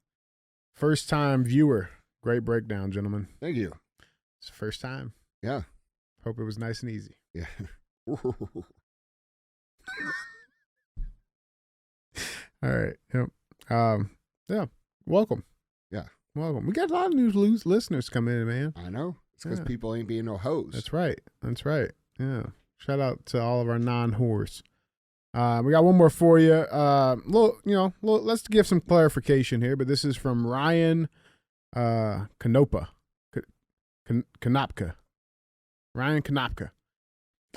First time viewer. Great breakdown, gentlemen. Thank you. It's the first time. Yeah. Hope it was nice and easy. Yeah. All right. Yep. Yeah. Welcome. Yeah. Welcome. We got a lot of new listeners coming in, man. I know. It's because Yeah. people ain't being no hoes. That's right. That's right. Yeah. Shout out to all of our non-whores. We got one more for you. Let's give some clarification here, but this is from Ryan Kanopka. Kanopka. Ryan Kanopka.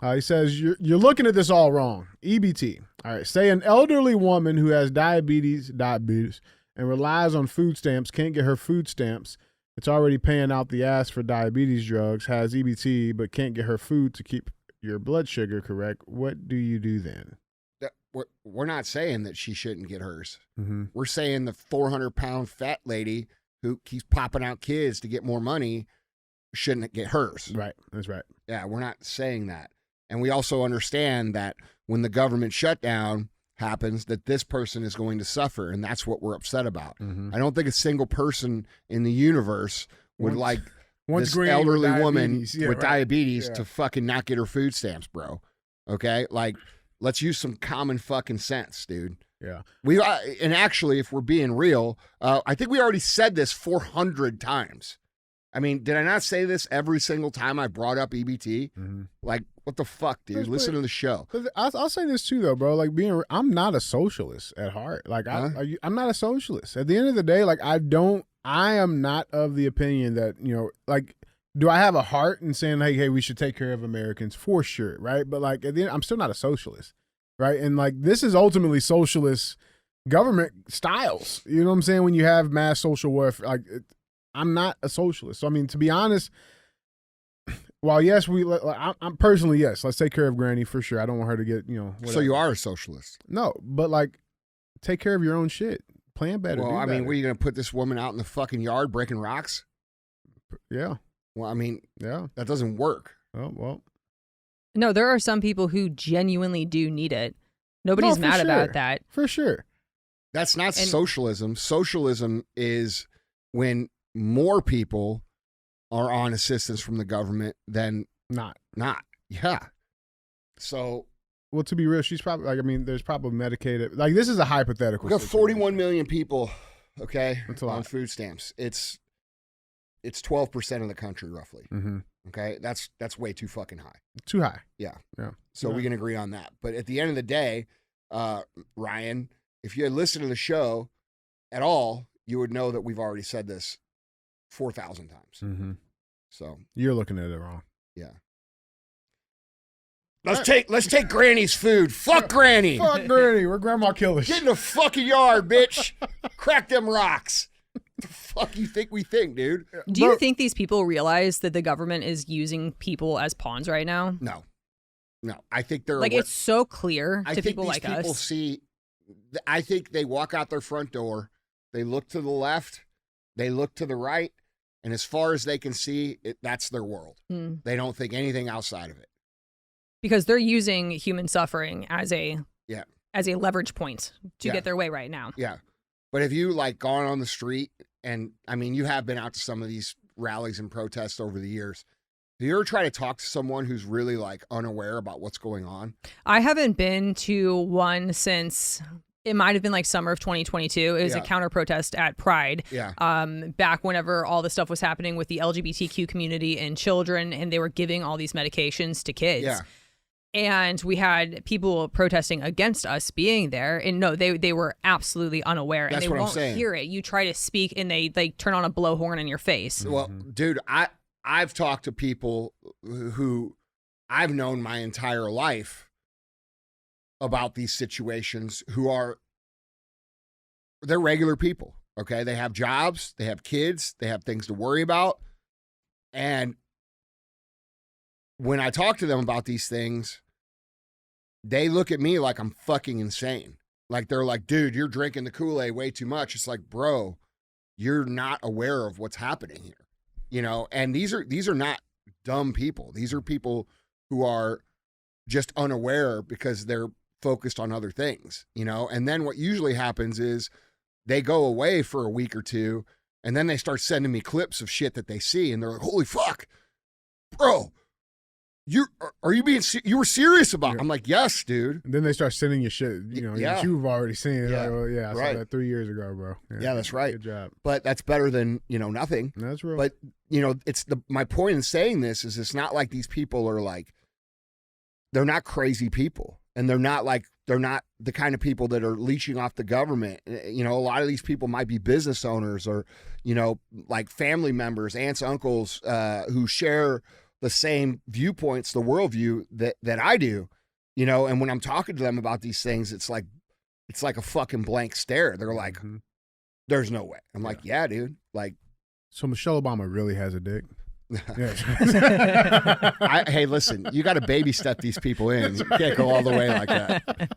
He says, you're looking at this all wrong. EBT. All right. Say an elderly woman who has diabetes, and relies on food stamps, can't get her food stamps. It's already paying out the ass for diabetes drugs, has EBT, but can't get her food to keep your blood sugar correct. What do you do then? We're not saying that she shouldn't get hers. Mm-hmm. We're saying the 400-pound fat lady who keeps popping out kids to get more money shouldn't get hers. Right. That's right. Yeah, we're not saying that. And we also understand that when the government shutdown happens, that this person is going to suffer, and that's what we're upset about. Mm-hmm. I don't think a single person in the universe would like this green elderly with woman diabetes. Yeah, with right. diabetes Yeah. to fucking not get her food stamps, bro. Okay? Like, let's use some common fucking sense, dude. Yeah. And actually, if we're being real, I think we already said this 400 times. I mean, did I not say this every single time I brought up EBT? Mm-hmm. Like, What the fuck, dude? Listen to the show. I'll say this too, though, bro. Like I'm not a socialist at heart. Like I'm not a socialist. At the end of the day, like I am not of the opinion that, like, do I have a heart in saying, hey, we should take care of Americans? For sure, right? But like at the end, I'm still not a socialist, right? And like this is ultimately socialist government styles. You know what I'm saying? When you have mass social warfare, like I'm not a socialist. So I mean, to be honest. Well, yes, I'm personally, yes. Let's take care of Granny for sure. I don't want her to get, whatever. So you are a socialist? No, but like, take care of your own shit. Plan better. Well, I mean, better. were you going to put this woman out in the fucking yard breaking rocks? Yeah. Well, I mean, yeah, that doesn't work. Oh, well. No, there are some people who genuinely do need it. Nobody's mad about that. For sure. That's not socialism. Socialism is when more people are on assistance from the government than not. Yeah. So. Well, to be real, she's probably like, I mean, there's probably medicated. Like, this is a hypothetical. We got 41 million people, okay, on food stamps. It's 12% of the country, roughly. Mm-hmm. Okay, that's way too fucking high. Too high. Yeah. Yeah. So we can agree on that. But at the end of the day, Ryan, if you had listened to the show at all, you would know that we've already said this 4,000 times. Mm-hmm. So you're looking at it wrong. Yeah. Let's take Granny's food. Fuck Granny. Fuck Granny. We're grandma killers. Get in the fucking yard, bitch. Crack them rocks. What the fuck you think we think, dude? Do you think these people realize that the government is using people as pawns right now? No. I think they're like, it's so clear to people like us. I think these people see. I think they walk out their front door. They look to the left. They look to the right. And as far as they can see, that's their world. Mm. They don't think anything outside of it. Because they're using human suffering as a leverage point to get their way right now. Yeah. But have you like gone on the street and I mean, you have been out to some of these rallies and protests over the years. Do you ever try to talk to someone who's really like unaware about what's going on? I haven't been to one since it might have been like summer of 2022. It was a counter protest at Pride. Yeah. Back whenever all the stuff was happening with the LGBTQ community and children, and they were giving all these medications to kids. Yeah. And we had people protesting against us being there. And no, they were absolutely unaware. That's and they what I'm won't saying. hear it. You try to speak and they turn on a blowhorn in your face. Well, dude, I've talked to people who I've known my entire life about these situations they're regular people. Okay. They have jobs, they have kids, they have things to worry about. And when I talk to them about these things, they look at me like I'm fucking insane. Like they're like, dude, you're drinking the Kool-Aid way too much. It's like, bro, you're not aware of what's happening here. And these are not dumb people. These are people who are just unaware because they're focused on other things, and then what usually happens is they go away for a week or two and then they start sending me clips of shit that they see and they're like, holy fuck, bro, you were serious about it? I'm like, yes, dude. And then they start sending you shit, that you've already seen. Yeah. Like, well, I saw that 3 years ago, bro. Yeah, that's right. Good job. But that's better than, nothing. That's real. But, it's my point in saying this is it's not like these people are like, they're not crazy people. And they're not the kind of people that are leeching off the government. A lot of these people might be business owners or, like family members, aunts, uncles, who share the same viewpoints, the worldview that I do, and when I'm talking to them about these things, it's like a fucking blank stare. They're like, there's no way. I'm like, yeah, dude. Like, so Michelle Obama really has a dick. Hey, listen, you got to baby step these people in. You can't go all the way like that.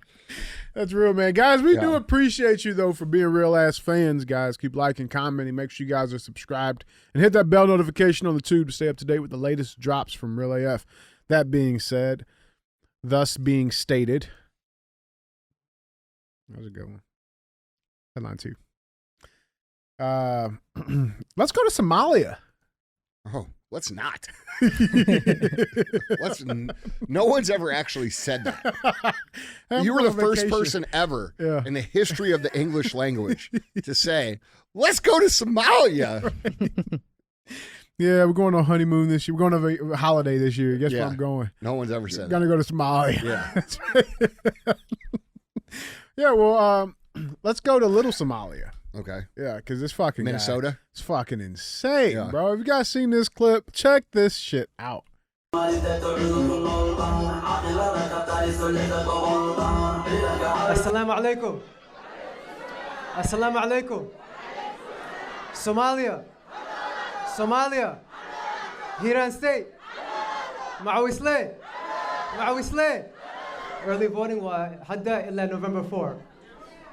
That's real, man. Guys, we do appreciate you, though, for being real-ass fans, guys. Keep liking, commenting. Make sure you guys are subscribed. And hit that bell notification on the tube to stay up to date with the latest drops from Real AF. That being said, thus being stated. That was a good one. Headline 2. Let's go to Somalia. Oh, let's not. No one's ever actually said that. You were the first person ever in the history of the English language to say, let's go to Somalia. Yeah, we're going on honeymoon this year. We're going on a holiday this year. Guess where I'm going? No one's ever said Gonna go to Somalia. Yeah. Yeah, well, let's go to Little Somalia. Okay. Yeah, because this fucking Minnesota? guy, it's fucking insane, Yeah. bro. If you guys seen this clip, check this shit out. Assalamu alaikum. Assalamu alaikum. Somalia. Somalia. Hiran State. Ma'awisle. Ma'awisle. Early voting was hadda illa November 4.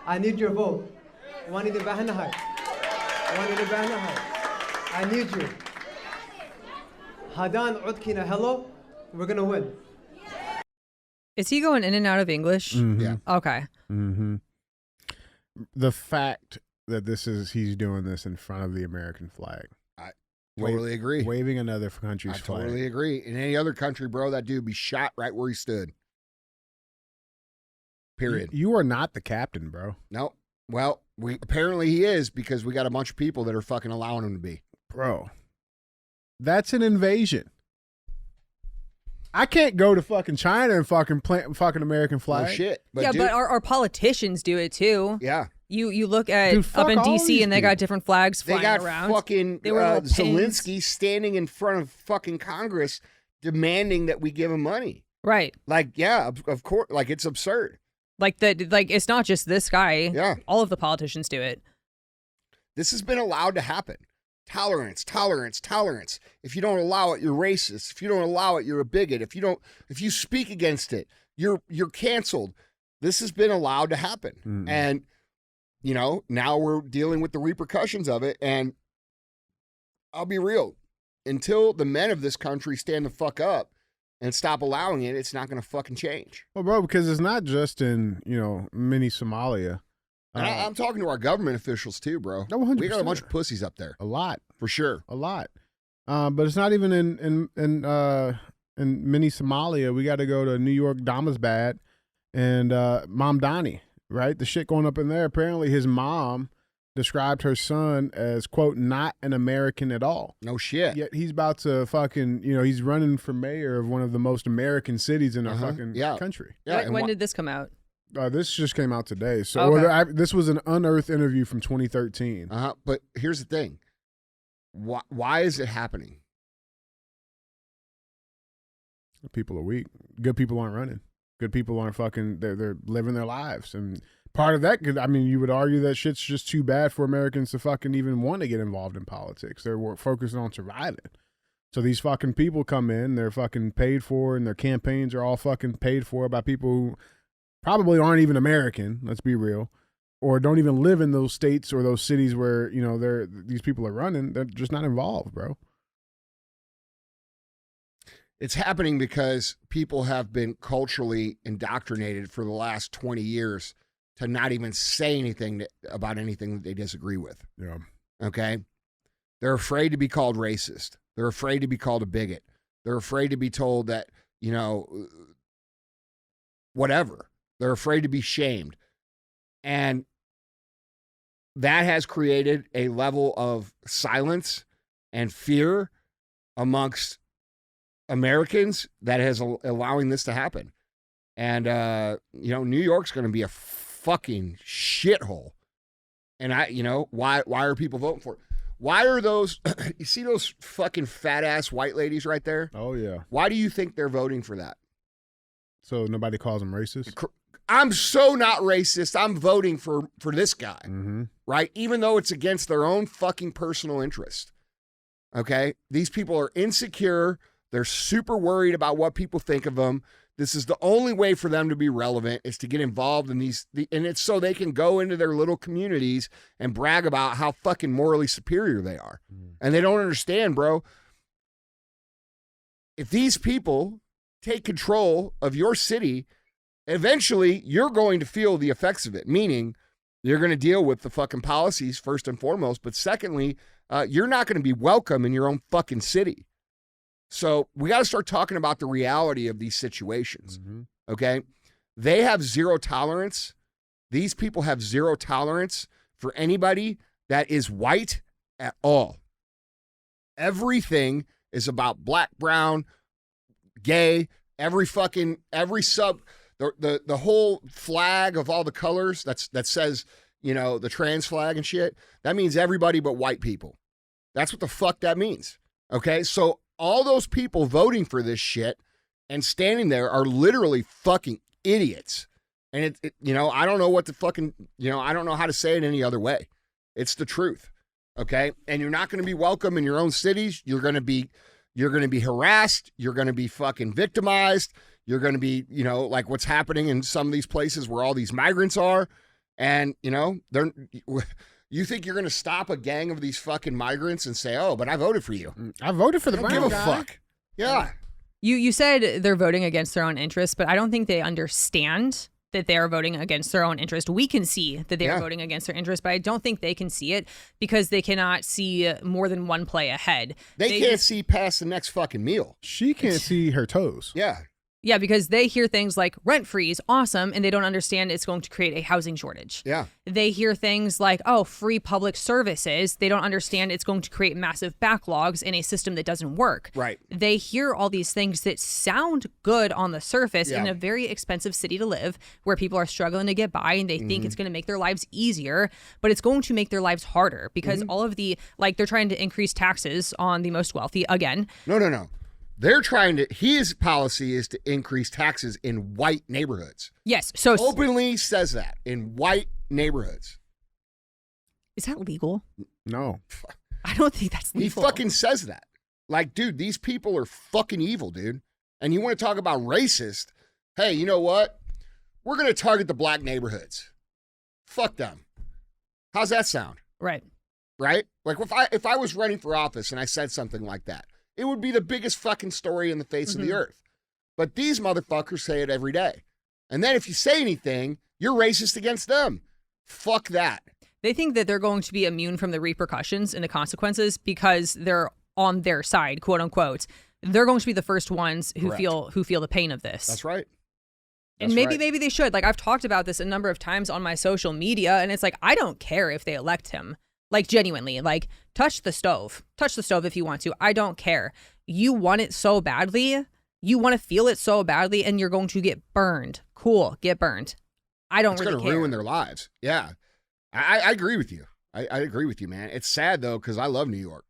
I need your vote. Wani de bahanahay. Wani de bahanahay. I need you. Hadan udkina hello. We're gonna win. Is he going in and out of English? Yeah. Okay. Mm-hmm. The fact that he's doing this in front of the American flag. Totally agree. Waving another country's I flag. totally agree. In any other country, bro, that dude would be shot right where he stood. Period. You are not the captain, bro. No. Well, apparently he is because we got a bunch of people that are fucking allowing him to be. Bro, that's an invasion. I can't go to fucking China and fucking plant fucking American flag. No shit. But our politicians do it too. Yeah. You look at Dude, up in fuck all DC these and they got different flags They flying got around. fucking They were little pins. Zelensky standing in front of fucking Congress demanding that we give him money. Right. Like, yeah, of course. Like, it's absurd. Like it's not just this guy. Yeah. All of the politicians do it. This has been allowed to happen. Tolerance, tolerance, tolerance. If you don't allow it, you're racist. If you don't allow it, you're a bigot. If you speak against it, you're canceled. This has been allowed to happen. Mm-mm. And, you know, now we're dealing with the repercussions of it. And I'll be real. Until the men of this country stand the fuck up and stop allowing it, it's not going to fucking change. Well, bro, because it's not just in, mini Somalia. And I'm talking to our government officials too, bro. No, 100%. We got a bunch of pussies up there. A lot. For sure. A lot. But it's not even in mini Somalia. We got to go to New York, Damasbad, and Mamdani, right? The shit going up in there. Apparently his mom described her son as, quote, not an American at all. No shit. Yet he's about to fucking, he's running for mayor of one of the most American cities in our fucking country. Yeah. When did this come out? This just came out today. So this was an unearthed interview from 2013. But here's the thing. Why is it happening? People are weak. Good people aren't running. Good people aren't fucking, they're living their lives. And part of that, you would argue that shit's just too bad for Americans to fucking even want to get involved in politics. They're focused on surviving. So these fucking people come in, they're fucking paid for, and their campaigns are all fucking paid for by people who probably aren't even American, let's be real, or don't even live in those states or those cities where, these people are running. They're just not involved, bro. It's happening because people have been culturally indoctrinated for the last 20 years to not even say anything about anything that they disagree with. Yeah. Okay? They're afraid to be called racist. They're afraid to be called a bigot. They're afraid to be told that, whatever. They're afraid to be shamed. And that has created a level of silence and fear amongst Americans that has allowing this to happen. And, New York's going to be a fucking shithole. And why are people voting for it? Why are those, you see those fucking fat ass white ladies right there? Oh, yeah. Why do you think they're voting for that? So nobody calls them racist? I'm so not racist. I'm voting for this guy, right? Even though it's against their own fucking personal interest. Okay? These people are insecure. They're super worried about what people think of them. This is the only way for them to be relevant is to get involved in and it's so they can go into their little communities and brag about how fucking morally superior they are. And they don't understand, bro. If these people take control of your city, eventually you're going to feel the effects of it, meaning you're going to deal with the fucking policies first and foremost. But secondly, you're not going to be welcome in your own fucking city. So we got to start talking about the reality of these situations. Okay. They have zero tolerance. These people have zero tolerance for anybody that is white at all. Everything is about black, brown, gay, every sub, the whole flag of all the colors that says, you know, the trans flag and shit. That means everybody but white people. That's what the fuck that means. Okay. So all those people voting for this shit and standing there are literally fucking idiots. And you know, I don't know what to fucking, you know, I don't know how to say it any other way. It's the truth. Okay. And you're not going to be welcome in your own cities. You're going to be harassed. You're going to be fucking victimized. You're going to be, you know, like what's happening in some of these places where all these migrants are. And, you know, you think you're going to stop a gang of these fucking migrants and say, oh, but I voted for you. I voted for the brown guy. Give a fuck. Yeah. You said they're voting against their own interests, but I don't think they understand that they are voting against their own interest. We can see that they are voting against their interest, but I don't think they can see it because they cannot see more than one play ahead. They can't see past the next fucking meal. She can't see her toes. Yeah. Yeah, because they hear things like rent freeze, awesome, and they don't understand it's going to create a housing shortage. Yeah. They hear things like, oh, free public services. They don't understand it's going to create massive backlogs in a system that doesn't work. Right. They hear all these things that sound good on the surface in a very expensive city to live where people are struggling to get by and they think it's going to make their lives easier, but it's going to make their lives harder because all of the, like, they're trying to increase taxes on the most wealthy again. No. They're trying to, his policy is to increase taxes in white neighborhoods. Yes. So openly says that in white neighborhoods. Is that legal? No. I don't think that's legal. He fucking says that. Like, dude, these people are fucking evil, dude. And you want to talk about racist? Hey, you know what? We're going to target the black neighborhoods. Fuck them. How's that sound? Right. Right? Like if I was running for office and I said something like that, it would be the biggest fucking story in the face of the earth. But these motherfuckers say it every day. And then if you say anything, you're racist against them. Fuck that. They think that they're going to be immune from the repercussions and the consequences because they're on their side, quote unquote. They're going to be the first ones who feel the pain of this. That's right. And maybe they should. Like, I've talked about this a number of times on my social media, and it's like, I don't care if they elect him. Like, genuinely, like, touch the stove if you want to. I don't care. You want it so badly. You want to feel it so badly, and you're going to get burned. Cool, get burned. I don't really care. It's going to ruin their lives. Yeah. I agree with you. I agree with you, man. It's sad, though, because I love New York.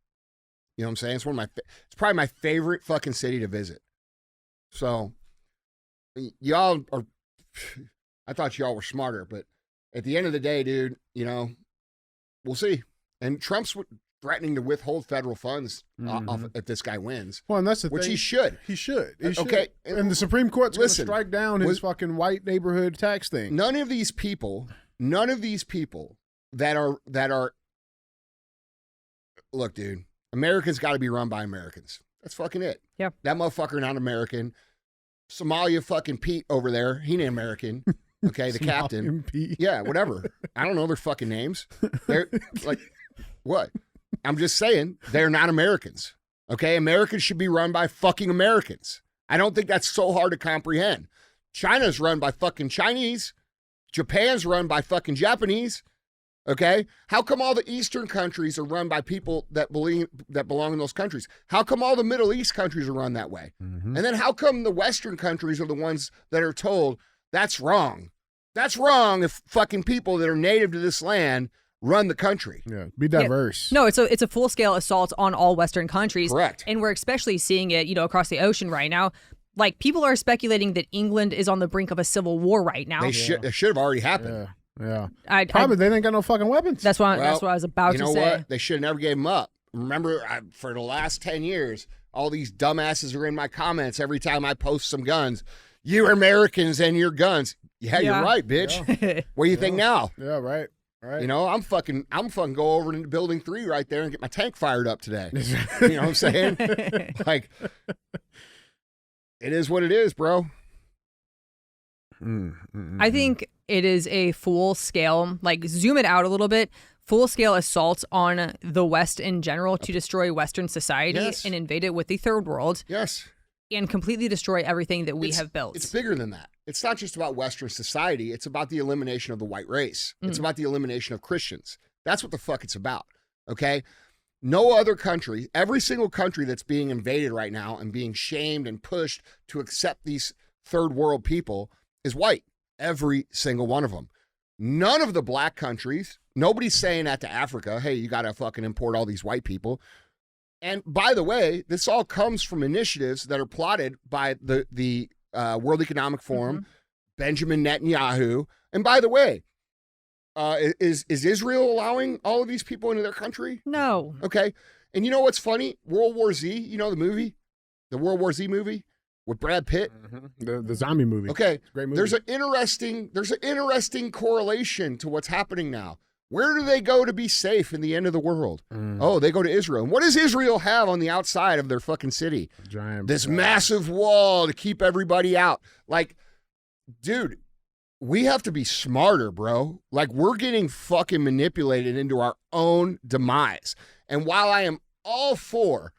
You know what I'm saying? It's probably my favorite fucking city to visit. So, y'all are, I thought y'all were smarter, but at the end of the day, dude, you know, we'll see. And Trump's threatening to withhold federal funds if this guy wins. Well, and that's the thing. Which he should. He should. Okay. And the Supreme Court's going to strike down his fucking white neighborhood tax thing. None of these people that are, look, dude, Americans got to be run by Americans. That's fucking it. Yeah. That motherfucker not American. Somalia fucking Pete over there, he ain't American. Okay, the captain. Pete. Yeah, whatever. I don't know their fucking names. They're like, what? I'm just saying, they're not Americans. Okay, Americans should be run by fucking Americans. I don't think that's so hard to comprehend. China's run by fucking Chinese. Japan's run by fucking Japanese. Okay, how come all the Eastern countries are run by people that belong in those countries? How come all the Middle East countries are run that way? And then how come the Western countries are the ones that are told that's wrong? That's wrong if fucking people that are native to this land run the country. Yeah, be diverse. Yeah. No, it's a full-scale assault on all Western countries. Correct. And we're especially seeing it, across the ocean right now. Like, people are speculating that England is on the brink of a civil war right now. It should have already happened. Yeah. Probably they didn't got no fucking weapons. That's what I was about to say. You know what? They should have never gave them up. Remember, for the last 10 years, all these dumbasses are in my comments every time I post some guns. You Americans and your guns. Yeah, you're right, bitch. Yeah. What do you think now? Yeah, right. I'm fucking go over into building 3 right there and get my tank fired up today. You know what I'm saying? Like, it is what it is, bro. I think it is a full-scale, like, zoom it out a little bit, full-scale assault on the West in general to destroy Western society and invade it with the third world. Yes. And completely destroy everything that we have built. It's bigger than that. It's not just about Western society. It's about the elimination of the white race. It's about the elimination of Christians. That's what the fuck it's about. Okay? No other country, every single country that's being invaded right now and being shamed and pushed to accept these third world people is white. Every single one of them. None of the black countries, nobody's saying that to Africa, hey, you got to fucking import all these white people. And by the way, this all comes from initiatives that are plotted by the World Economic Forum, Benjamin Netanyahu. And by the way, is Israel allowing all of these people into their country? No. Okay. And you know what's funny? World War Z, you know the movie? The World War Z movie with Brad Pitt? The zombie movie. Okay. Great movie. There's an interesting correlation to what's happening now. Where do they go to be safe in the end of the world? Oh, they go to Israel. And what does Israel have on the outside of their fucking city? This massive wall to keep everybody out. Like, dude, we have to be smarter, bro. Like, we're getting fucking manipulated into our own demise. And while I am all for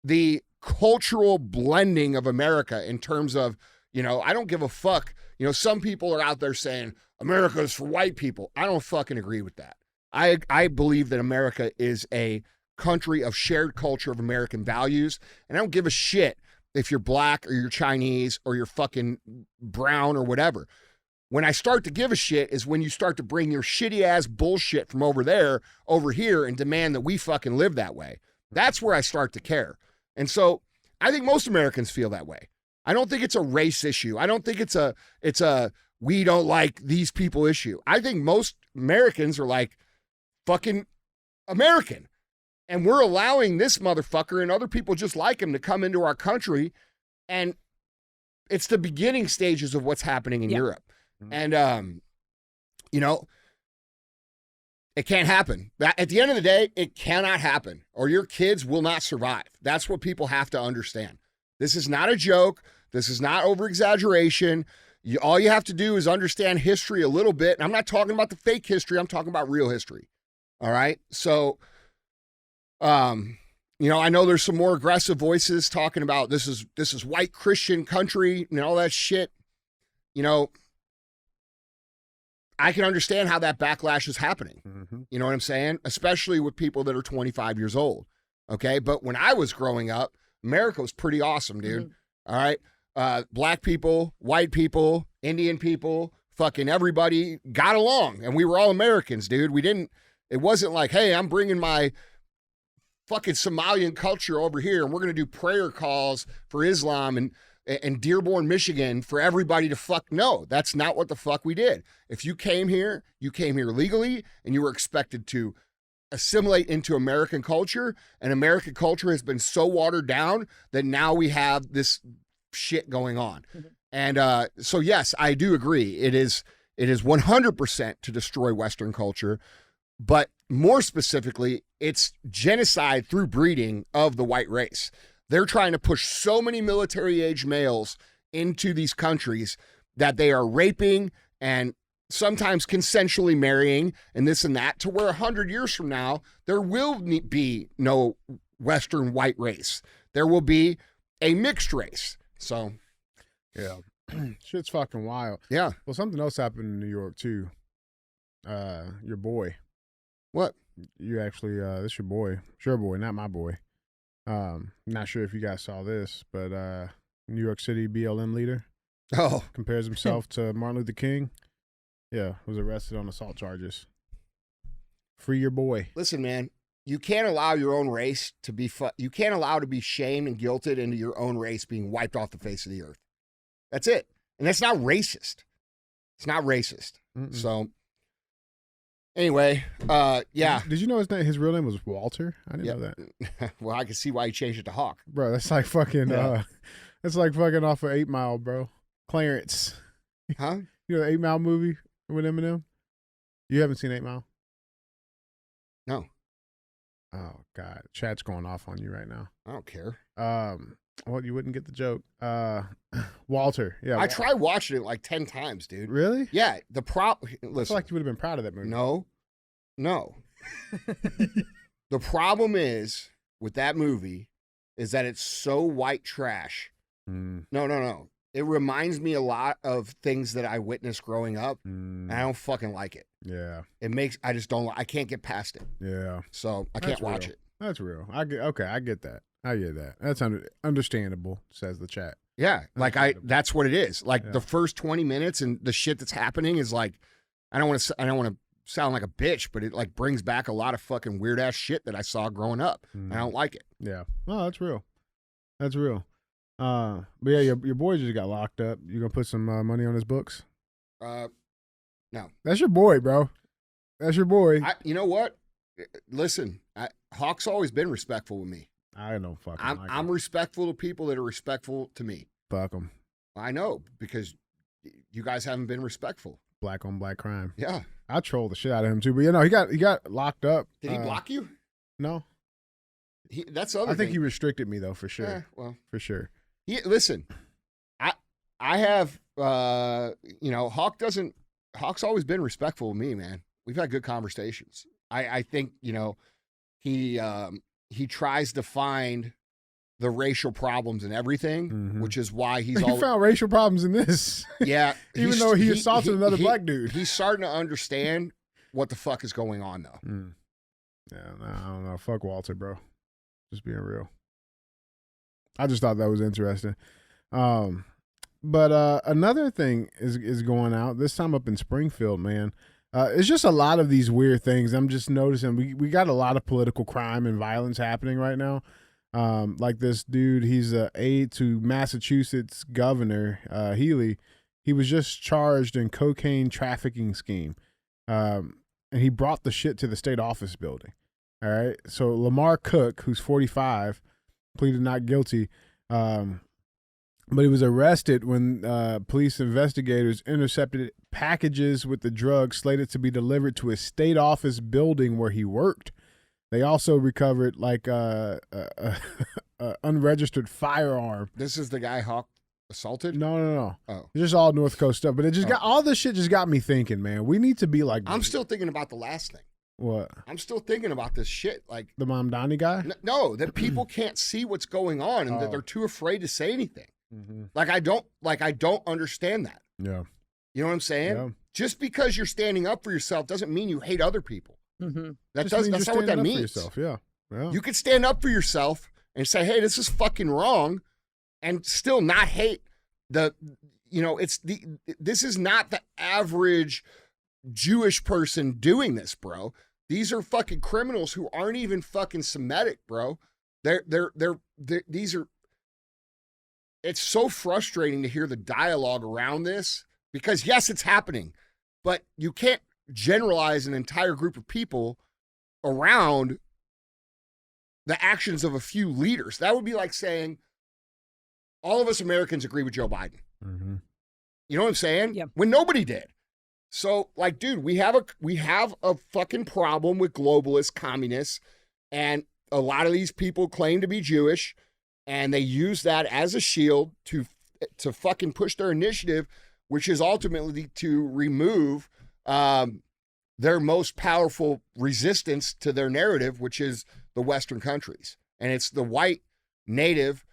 the cultural blending of America in terms of, you know, I don't give a fuck. You know, some people are out there saying America is for white people. I don't fucking agree with that. I believe that America is a country of shared culture of American values. And I don't give a shit if you're black or you're Chinese or you're fucking brown or whatever. When I start to give a shit is when you start to bring your shitty ass bullshit from over there over here and demand that we fucking live that way. That's where I start to care. And so I think most Americans feel that way. I don't think it's a race issue. I don't think it's a we don't like these people issue. I think most Americans are like fucking American. And we're allowing this motherfucker and other people just like him to come into our country. And it's the beginning stages of what's happening in Europe. And, you know, it can't happen. At the end of the day, it cannot happen, or your kids will not survive. That's what people have to understand. This is not a joke. This is not over-exaggeration. All you have to do is understand history a little bit. And I'm not talking about the fake history. I'm talking about real history. All right? So, you know, I know there's some more aggressive voices talking about this is white Christian country and all that shit. You know, I can understand how that backlash is happening. You know what I'm saying? Especially with people that are 25 years old. Okay. But when I was growing up, America was pretty awesome, dude. All right. Black people, white people, Indian people, fucking everybody got along and we were all Americans, dude. It wasn't like, hey, I'm bringing my fucking Somalian culture over here and we're going to do prayer calls for Islam and Dearborn, Michigan for everybody to fuck. No, that's not what the fuck we did. If you came here legally and you were expected to assimilate into American culture, and American culture has been so watered down that now we have this shit going on. And so, yes, I do agree. It is 100% to destroy Western culture, but more specifically, it's genocide through breeding of the white race. They're trying to push so many military-age males into these countries that they are raping and sometimes consensually marrying and this and that, to where 100 years from now, there will be no Western white race. There will be a mixed race. So, yeah, shit's fucking wild. Yeah. Well, something else happened in New York, too. Your boy. What? You actually, this your boy. It's your boy, not my boy. Not sure if you guys saw this, but New York City BLM leader compares himself to Martin Luther King. Yeah, was arrested on assault charges. Free your boy. Listen, man, you can't allow your own race to be you can't allow to be shamed and guilted into your own race being wiped off the face of the earth. That's it. And that's not racist. It's not racist. So anyway, yeah. Did you know his real name was Walter? I didn't know that. Well, I can see why he changed it to Hawk. Bro, that's like fucking that's like fucking off of 8 Mile, bro. Clarence. Huh? You know the 8 Mile movie with Eminem? You haven't seen 8 Mile? No. Oh God. Chat's going off on you right now. I don't care. Well, you wouldn't get the joke. Walter. Yeah. I tried watching it like 10 times, dude. Really? Yeah. I feel like you would have been proud of that movie. No. The problem is with that movie is that it's so white trash. No. It reminds me a lot of things that I witnessed growing up, and I don't fucking like it. Yeah. I just don't, I can't get past it. Yeah. So I can't watch it. That's real. I get that. I get that. That's understandable, says the chat. Yeah, like that's what it is. Like the first 20 minutes and the shit that's happening is like, I don't want to sound like a bitch, but it like brings back a lot of fucking weird ass shit that I saw growing up. I don't like it. Yeah. No, that's real. That's real. But yeah, your boy just got locked up. You gonna put some money on his books? No. That's your boy, bro. That's your boy. You know what? Listen, Hawk's always been respectful with me. I don't fucking I'm respectful to people that are respectful to me. Fuck them. I know, because you guys haven't been respectful. Black on black crime. Yeah. I troll the shit out of him too, but you know, he got locked up. Did he block you? No. That's the other I think thing. He restricted me though, for sure. Yeah, well, for sure. Listen, I have Hawk's always been respectful of me, man. We've had good conversations. I think, he tries to find the racial problems in everything, which is why he's You found racial problems in this. Yeah. Even though he assaulted another black dude. He's starting to understand what the fuck is going on, though. Yeah, I don't know. Fuck Walter, bro. Just being real. I just thought that was interesting. But another thing is going out, this time up in Springfield, man. It's just a lot of these weird things. I'm just noticing we got a lot of political crime and violence happening right now. Like this dude, he's an aide to Massachusetts Governor Healy. He was just charged in cocaine trafficking scheme. And he brought the shit to the state office building. All right. So Lamar Cook, who's 45, pleaded not guilty. But he was arrested when police investigators intercepted packages with the drugs slated to be delivered to a state office building where he worked. They also recovered like a unregistered firearm. This is the guy Hawk assaulted? No. Oh. It's just all North Coast stuff. But it just got all this shit just got me thinking, man. We need to be like. I'm still thinking about the last thing. What? I'm still thinking about this shit. Like the Mamdani guy? No, that people can't see what's going on and that they're too afraid to say anything. Mm-hmm. I don't understand that. Yeah. You know what I'm saying? Yeah. Just because you're standing up for yourself doesn't mean you hate other people. Mm-hmm. That's not what that means. Yeah. You could stand up for yourself and say, hey, this is fucking wrong, and still not hate this is not the average Jewish person doing this, bro. These are fucking criminals who aren't even fucking Semitic, bro. It's so frustrating to hear the dialogue around this because yes, it's happening, but you can't generalize an entire group of people around the actions of a few leaders. That would be like saying all of us Americans agree with Joe Biden. Mm-hmm. You know what I'm saying? Yeah. When nobody did. So, like, dude, we have a fucking problem with globalist communists, and a lot of these people claim to be Jewish, and they use that as a shield to fucking push their initiative, which is ultimately to remove their most powerful resistance to their narrative, which is the Western countries. And it's the white, native,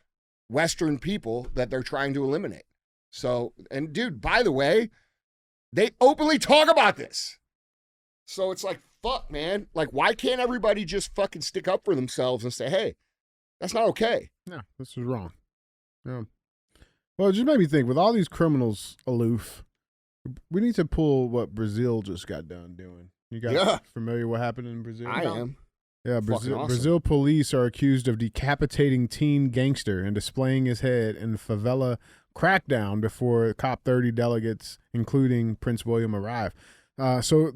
Western people that they're trying to eliminate. So, and dude, by the way, they openly talk about this. So it's like, fuck, man. Like, why can't everybody just fucking stick up for themselves and say, hey, that's not okay? No, this is wrong. Yeah. Well, it just made me think, with all these criminals aloof, we need to pull what Brazil just got done doing. You guys familiar what happened in Brazil? I am. Yeah, Awesome. Brazil police are accused of decapitating teen gangster and displaying his head in favela crackdown before COP30 delegates, including Prince William, arrive. So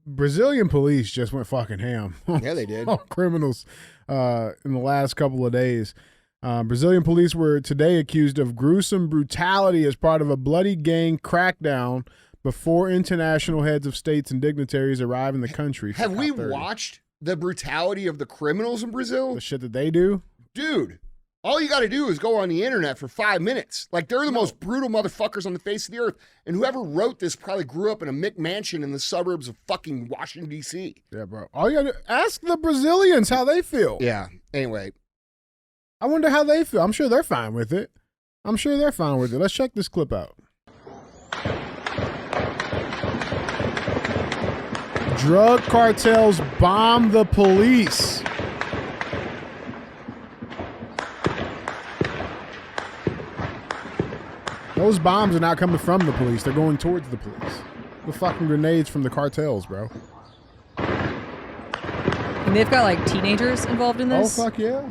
Brazilian police just went fucking ham. Yeah, they did. On criminals in the last couple of days. Brazilian police were today accused of gruesome brutality as part of a bloody gang crackdown before international heads of states and dignitaries arrive in the country. Have we watched the brutality of the criminals in Brazil? The shit that they do? Dude, all you got to do is go on the internet for 5 minutes. Like, they're the most brutal motherfuckers on the face of the earth. And whoever wrote this probably grew up in a McMansion in the suburbs of fucking Washington, D.C. Yeah, bro. All you got to ask the Brazilians how they feel. Yeah. Anyway. I wonder how they feel. I'm sure they're fine with it. Let's check this clip out. Drug cartels bomb the police. Those bombs are not coming from the police. They're going towards the police. The fucking grenades from the cartels, bro. And they've got like teenagers involved in this. Oh, fuck yeah.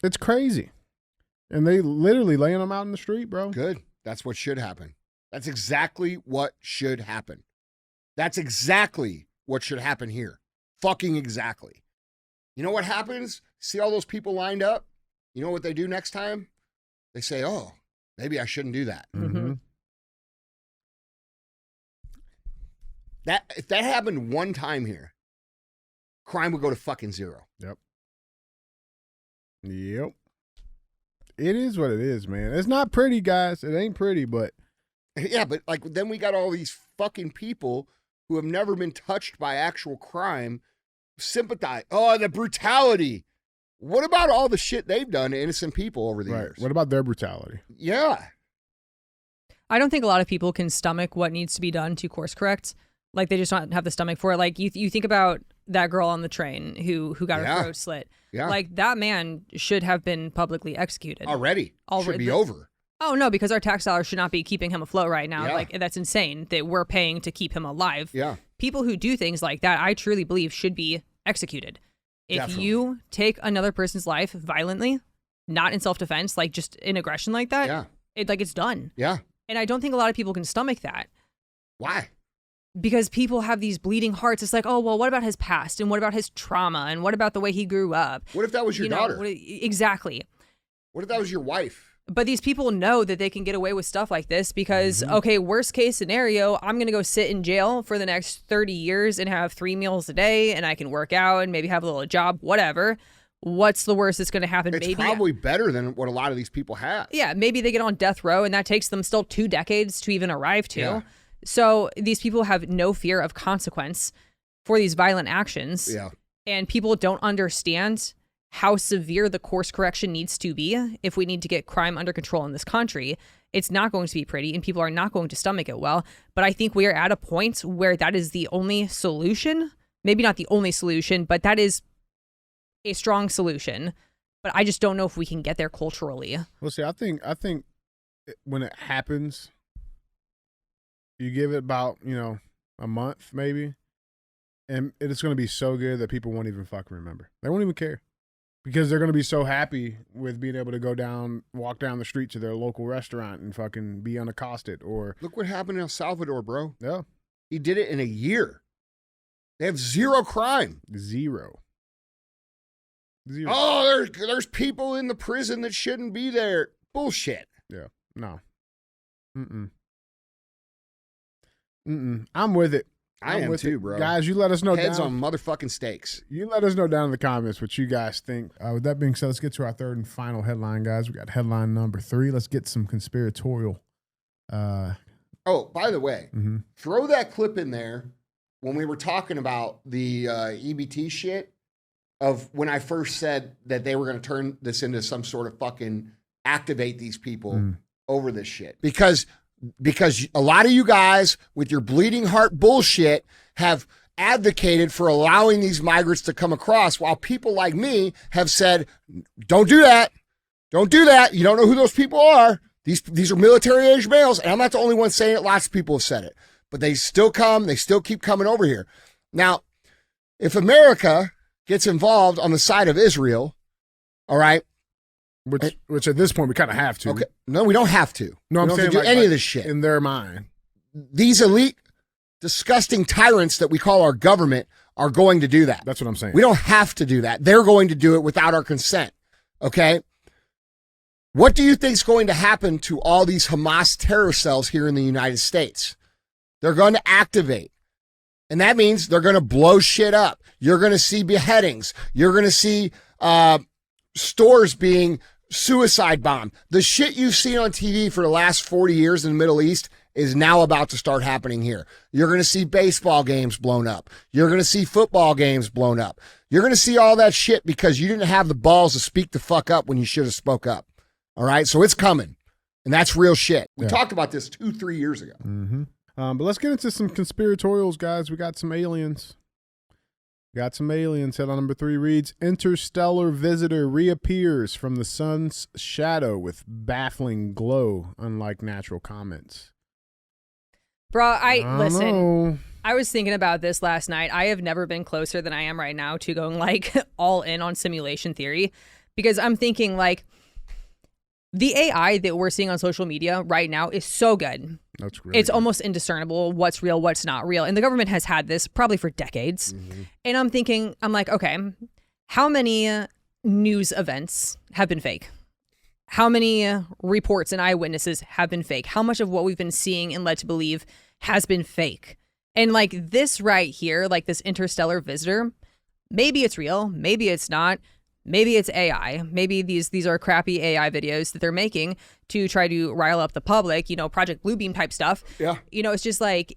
It's crazy. And they literally laying them out in the street, bro. Good. That's what should happen. That's exactly what should happen. That's exactly what should happen here. Fucking exactly. You know what happens? See all those people lined up? You know what they do next time? They say, oh, maybe I shouldn't do that. Mm-hmm. If that happened one time here, crime would go to fucking zero. Yep. It is what it is, man. It's not pretty, guys. It ain't pretty, but yeah, but like then we got all these fucking people who have never been touched by actual crime sympathize. Oh, the brutality. What about all the shit they've done to innocent people over the years? What about their brutality? Yeah. I don't think a lot of people can stomach what needs to be done to course correct. Like they just don't have the stomach for it. Like you think about that girl on the train who got her throat slit. Yeah. Like that man should have been publicly executed. Already. Should be over. Oh no, because our tax dollars should not be keeping him afloat right now. Yeah. Like that's insane that we're paying to keep him alive. Yeah. People who do things like that, I truly believe should be executed. If Definitely. you take another person's life violently, not in self-defense, like just in aggression like that, it's done. Yeah. And I don't think a lot of people can stomach that. Why? Because people have these bleeding hearts. It's like, oh, well, what about his past? And what about his trauma? And what about the way he grew up? What if that was your daughter? Exactly. What if that was your wife? But these people know that they can get away with stuff like this because, okay, worst case scenario, I'm going to go sit in jail for the next 30 years and have 3 meals a day and I can work out and maybe have a little job, whatever. What's the worst that's going to happen? It's probably better than what a lot of these people have. Yeah, maybe they get on death row and that takes them still 2 decades to even arrive to. Yeah. So these people have no fear of consequence for these violent actions. Yeah. And people don't understand how severe the course correction needs to be if we need to get crime under control in this country. It's not going to be pretty and people are not going to stomach it well. But I think we are at a point where that is the only solution. Maybe not the only solution, but that is a strong solution. But I just don't know if we can get there culturally. Well, see, I think when it happens, you give it about, a month maybe, and it's going to be so good that people won't even fucking remember. They won't even care. Because they're going to be so happy with being able to walk down the street to their local restaurant and fucking be unaccosted or... Look what happened in El Salvador, bro. Yeah. He did it in a year. They have zero crime. Zero. Oh, there's people in the prison that shouldn't be there. Bullshit. Yeah. No. I'm with it. I am too, bro. Guys, you let us know Heads on motherfucking stakes. You let us know down in the comments what you guys think. With that being said, let's get to our third and final headline, guys. We got headline number 3. Let's get some conspiratorial. Oh, by the way, throw that clip in there when we were talking about the EBT shit of when I first said that they were going to turn this into some sort of fucking activate these people over this shit. Because a lot of you guys with your bleeding heart bullshit have advocated for allowing these migrants to come across while people like me have said, don't do that. Don't do that. You don't know who those people are. These are military-age males, and I'm not the only one saying it. Lots of people have said it. But they still come. They still keep coming over here. Now, if America gets involved on the side of Israel, all right, which at this point we kind of have to. Okay. No, we don't have to. No, I'm we don't saying have to do any of this shit. In their mind. These elite, disgusting tyrants that we call our government are going to do that. That's what I'm saying. We don't have to do that. They're going to do it without our consent. Okay? What do you think is going to happen to all these Hamas terror cells here in the United States? They're going to activate. And that means they're going to blow shit up. You're going to see beheadings. You're going to see stores being suicide bombed. The shit you've seen on TV for the last 40 years in the Middle East is now about to start happening here. You're going to see baseball games blown up. You're going to see football games blown up. You're going to see all that shit because you didn't have the balls to speak the fuck up when you should have spoke up. All right? So it's coming. And that's real shit. We talked about this 2-3 years ago. But let's get into some conspiratorials, guys. We got some aliens. Headline number 3 reads, Interstellar visitor reappears from the sun's shadow with baffling glow, unlike natural comets. Bro, listen. Know. I was thinking about this last night. I have never been closer than I am right now to going like all in on simulation theory, because I'm thinking like the AI that we're seeing on social media right now is so good. That's really it's good. almost indiscernible what's real, what's not real. And the government has had this probably for decades. Mm-hmm. And I'm like, okay, how many news events have been fake? How many reports and eyewitnesses have been fake? How much of what we've been seeing and led to believe has been fake? And like this right here, like this interstellar visitor, maybe it's real, maybe it's not. Maybe it's AI. Maybe these are crappy AI videos that they're making to try to rile up the public, Project Bluebeam type stuff. Yeah. It's just like,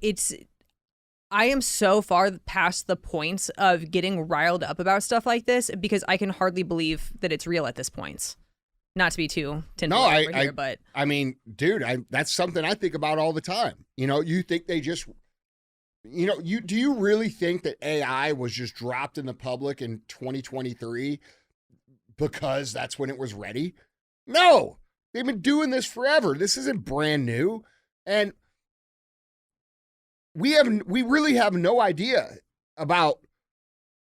I am so far past the point of getting riled up about stuff like this because I can hardly believe that it's real at this point. Not to be too tinfoil over here, but I mean, dude, that's something I think about all the time. You think they just, do you really think that AI was just dropped in the public in 2023 because that's when it was ready? No, they've been doing this forever. This isn't brand new. And we really have no idea about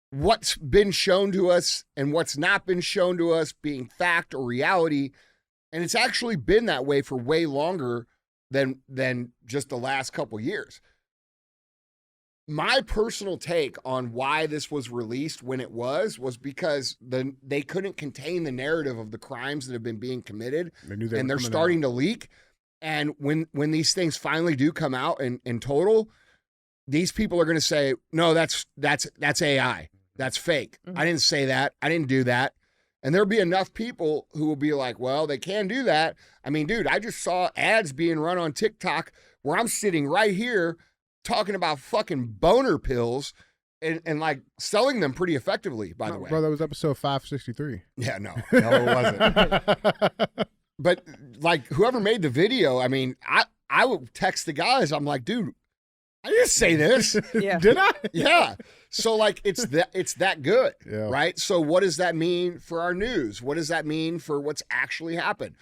what's been shown to us and what's not been shown to us being fact or reality. And it's actually been that way for way longer than just the last couple years. My personal take on why this was released when it was because they couldn't contain the narrative of the crimes that have been being committed, and they're starting to leak. And when these things finally do come out in total, these people are going to say, no, that's AI. That's fake. Mm-hmm. I didn't say that. I didn't do that. And there'll be enough people who will be like, well, they can do that. I mean, dude, I just saw ads being run on TikTok where I'm sitting right here talking about fucking boner pills and like selling them pretty effectively, by the way. Bro, that was episode 563. Yeah, no, it wasn't. But like whoever made the video, I mean, I would text the guys. I'm like, dude, I didn't say this. Yeah. Did I? Yeah. So like it's that good, yeah. Right? So what does that mean for our news? What does that mean for what's actually happened?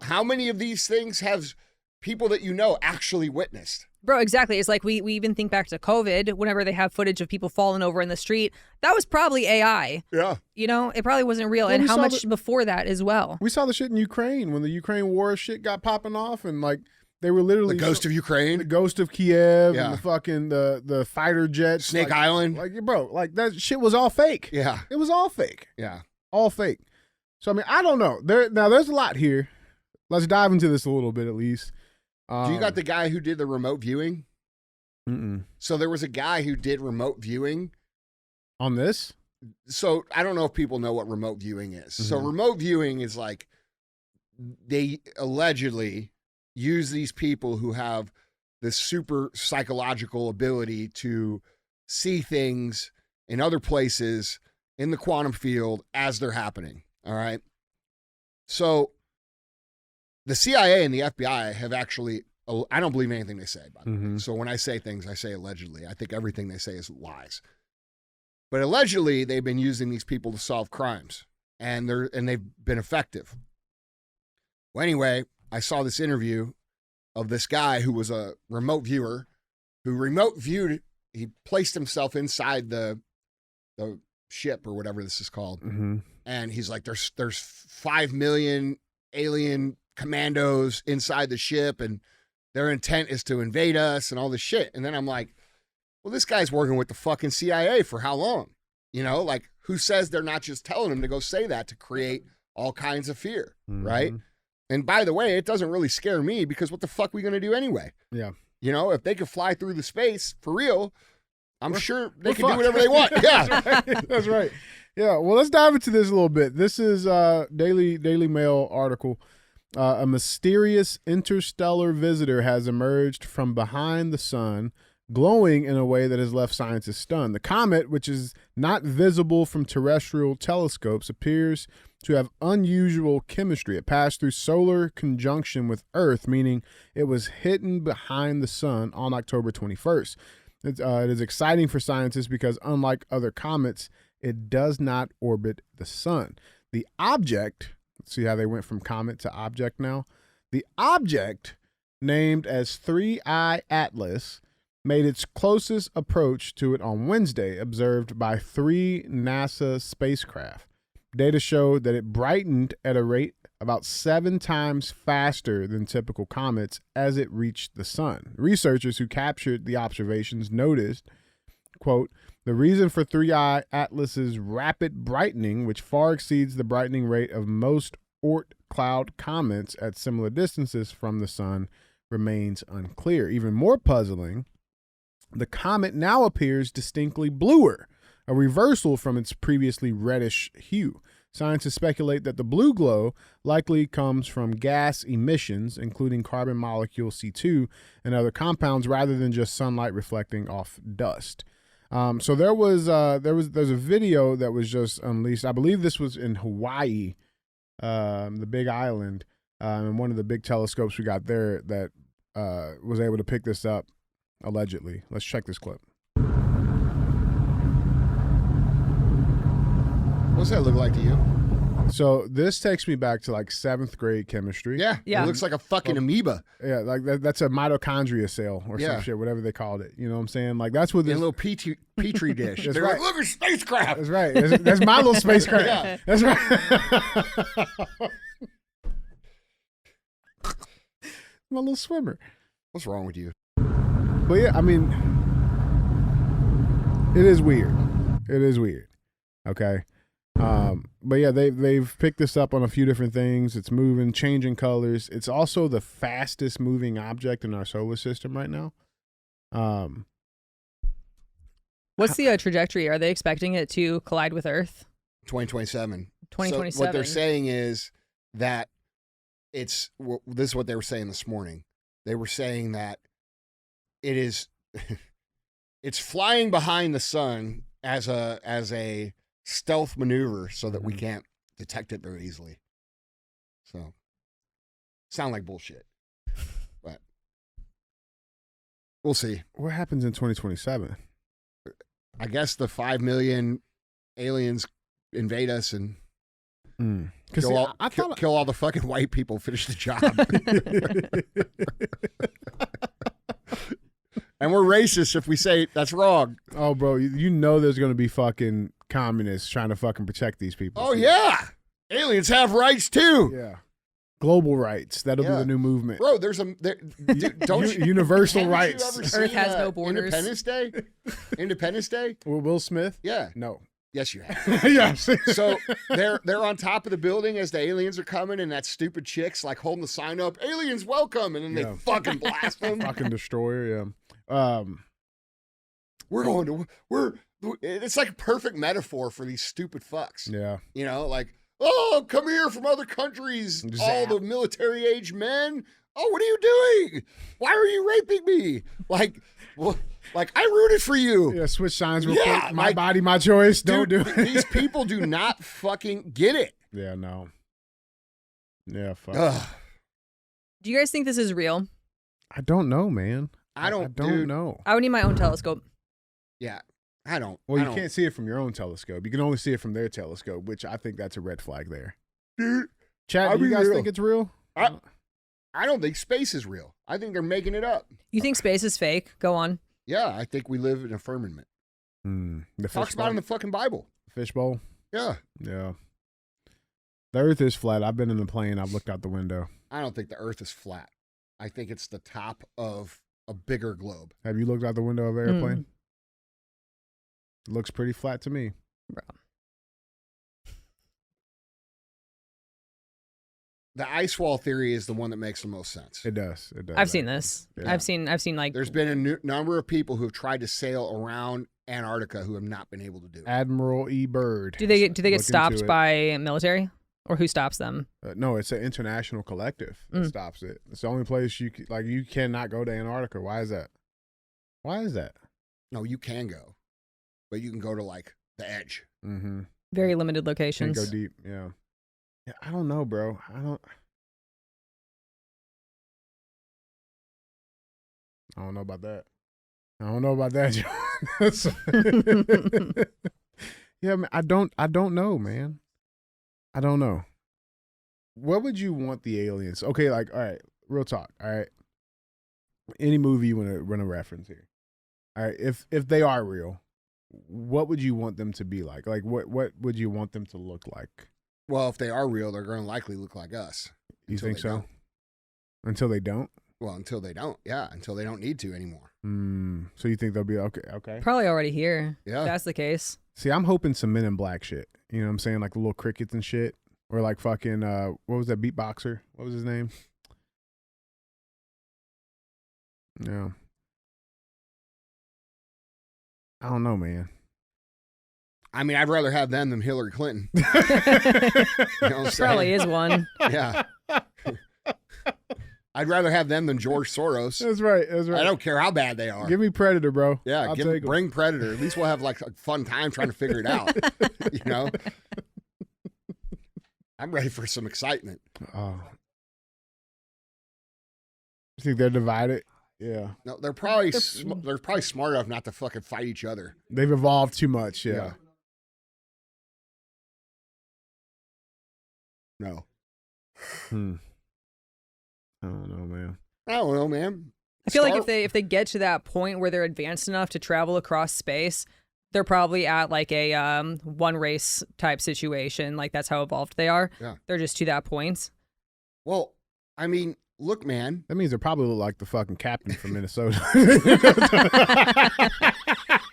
How many of these things have people that actually witnessed? Bro, exactly. It's like we even think back to COVID, whenever they have footage of people falling over in the street, that was probably AI. Yeah. It probably wasn't real. Well, and how much before that as well. We saw the shit in Ukraine when the Ukraine war shit got popping off, and like they were literally the ghost of Ukraine, the ghost of Kiev, yeah. And the fucking the fighter jets, Snake Island. Like, bro, like that shit was all fake. Yeah. It was all fake. Yeah. All fake. So I mean, I don't know. There's a lot here. Let's dive into this a little bit at least. Do you got the guy who did the remote viewing? Mm-mm. So there was a guy who did remote viewing on this. So I don't know if people know what remote viewing is. Mm-hmm. So remote viewing is like they allegedly use these people who have this super psychological ability to see things in other places in the quantum field as they're happening. All right. So the CIA and the FBI have actually, I don't believe anything they say, by the way. So when I say things, I say allegedly. I think everything they say is lies. But allegedly, they've been using these people to solve crimes, and they've been effective. Well, anyway, I saw this interview of this guy who was a remote viewer, who remote viewed. He placed himself inside the ship or whatever this is called, and he's like, "There's 5 million alien commandos inside the ship, and their intent is to invade us and all this shit." And then I'm like, well, this guy's working with the fucking CIA for how long? Like who says they're not just telling him to go say that to create all kinds of fear, right? And by the way, it doesn't really scare me because what the fuck are we going to do anyway? Yeah. If they could fly through the space for real, I'm sure they can do whatever they want. Yeah. That's right. Yeah. Well, let's dive into this a little bit. This is a Daily Mail article. A mysterious interstellar visitor has emerged from behind the sun glowing in a way that has left scientists stunned. The comet, which is not visible from terrestrial telescopes, appears to have unusual chemistry. It passed through solar conjunction with Earth, meaning it was hidden behind the sun on October 21st. It is exciting for scientists because, unlike other comets, it does not orbit the sun. The object, see how they went from comet to object now? The object, named as 3I Atlas, made its closest approach to it on Wednesday, observed by 3 NASA spacecraft. Data showed that it brightened at a rate about 7 times faster than typical comets as it reached the sun. Researchers who captured the observations noticed, quote, the reason for 3I Atlas's rapid brightening, which far exceeds the brightening rate of most Oort cloud comets at similar distances from the sun, remains unclear. Even more puzzling, the comet now appears distinctly bluer, a reversal from its previously reddish hue. Scientists speculate that the blue glow likely comes from gas emissions, including carbon molecule C2 and other compounds, rather than just sunlight reflecting off dust. So there's a video that was just unleashed. I believe this was in Hawaii, the Big Island, and one of the big telescopes we got there that was able to pick this up, allegedly. Let's check this clip. What's that look like to you? So this takes me back to like 7th grade chemistry. Yeah. It looks like a fucking amoeba. Yeah, like that's a mitochondria cell or some shit, whatever they called it. You know what I'm saying? Like that's what this a little petri dish. That's They're right. like, look at spacecraft. That's right. That's my little spacecraft. Yeah. That's right. My little swimmer. What's wrong with you? But yeah, I mean, it is weird. It is weird. Okay. But yeah, they've picked this up on a few different things. It's moving, changing colors. It's also the fastest moving object in our solar system right now. What's the trajectory? Are they expecting it to collide with Earth? 2027. 2027. So what they're saying is that this is what they were saying this morning. They were saying that it is it's flying behind the sun as a stealth maneuver so that we can't detect it very easily. So, sound like bullshit, but we'll see. What happens in 2027? I guess the 5 million aliens invade us and kill all the fucking white people, finish the job. And we're racist if we say that's wrong. Oh, bro, you know there's going to be fucking communists trying to fucking protect these people. Oh, yeah. Aliens have rights, too. Yeah. Global rights. That'll be the new movement. Bro, don't you... Universal rights. Earth has no borders. Independence Day? Will Smith? Yeah. No. Yes, you have. Yes. So they're on top of the building as the aliens are coming, and that stupid chick's like holding the sign up, aliens welcome, and then they fucking blast them. Fucking destroyer, yeah. It's like a perfect metaphor for these stupid fucks. Yeah. You know, like, oh, come here from other countries, all the military age men. Oh, what are you doing? Why are you raping me? Like I rooted for you. Yeah, switch signs real quick. My body, my choice. Don't do it. These people do not fucking get it. Yeah, no. Yeah, fuck. Do you guys think this is real? I don't know, man. I don't know. I would need my own telescope. Yeah, I don't. Well, you can't see it from your own telescope. You can only see it from their telescope, which I think that's a red flag there. Dude, Chad, do you guys think it's real? I don't think space is real. I think they're making it up. You think space is fake? Go on. Yeah, I think we live in a firmament. The talks about it in the fucking Bible. Fishbowl? Yeah. Yeah. The Earth is flat. I've been in the plane. I've looked out the window. I don't think the Earth is flat. I think it's the top of a bigger globe. Have you looked out the window of an airplane? It looks pretty flat to me. Bro. The ice wall theory is the one that makes the most sense. It does. It does. I've seen this. Yeah. I've seen like there's been a number of people who have tried to sail around Antarctica who have not been able to do it. Admiral E. Bird. Do they get stopped by military, or who stops them? No, it's an international collective that stops it. It's the only place you cannot go to Antarctica. Why is that? Why is that? No, you can go, but you can go to like the edge. Mm-hmm. Very limited Can't locations. go deep. Yeah. Yeah. I don't know, bro. I don't know about that. I don't know about that, John. Yeah, man, I don't know, man. I don't know. What would you want the aliens? Okay, like, all right, real talk. All right. Any movie you want to run a reference here. All right, if they are real, what would you want them to be like? Like, what would you want them to look like? Well, if they are real, they're going to likely look like us. You think so? Don't. Until they don't? Well, until they don't. Yeah, until they don't need to anymore. So you think they'll be okay? Okay. Probably already here. Yeah. If that's the case. See, I'm hoping some Men in Black shit. You know what I'm saying? Like little crickets and shit. Or like fucking, what was that beatboxer? What was his name? Yeah. I don't know, man. I mean, I'd rather have them than Hillary Clinton. You know what I'm saying? Probably is one. Yeah. I'd rather have them than George Soros. That's right. That's right. I don't care how bad they are. Give me Predator, bro. Yeah, bring Predator. At least we'll have like a fun time trying to figure it out. You know? I'm ready for some excitement. Oh. You think they're divided? Yeah. No, they're probably smart enough not to fucking fight each other. They've evolved too much. Yeah. No. I don't know, man. I don't know, man. I feel like if they get to that point where they're advanced enough to travel across space, they're probably at like a one race type situation. Like that's how evolved they are. Yeah. They're just to that point. Well, I mean, look, man. That means they probably look like the fucking captain from Minnesota.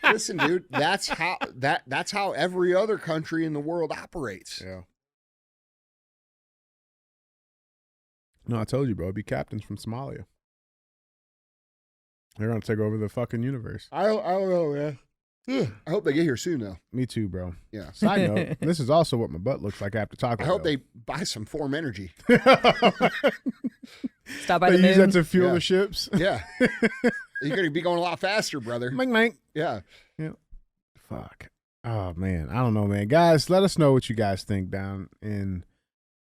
Listen, dude, that's how every other country in the world operates. Yeah. No, I told you, bro. It'd be captains from Somalia. They're gonna take over the fucking universe. I don't know, man. I hope they get here soon, though. Me too, bro. Yeah. Side note, this is also what my butt looks like after Taco I hope Bell. they buy some Form Energy. Stop by They the use moon. that to fuel the ships. Yeah. You're going to be going a lot faster, brother. Mink, mink. Yeah. Yeah. Fuck. Oh, man. I don't know, man. Guys, let us know what you guys think down in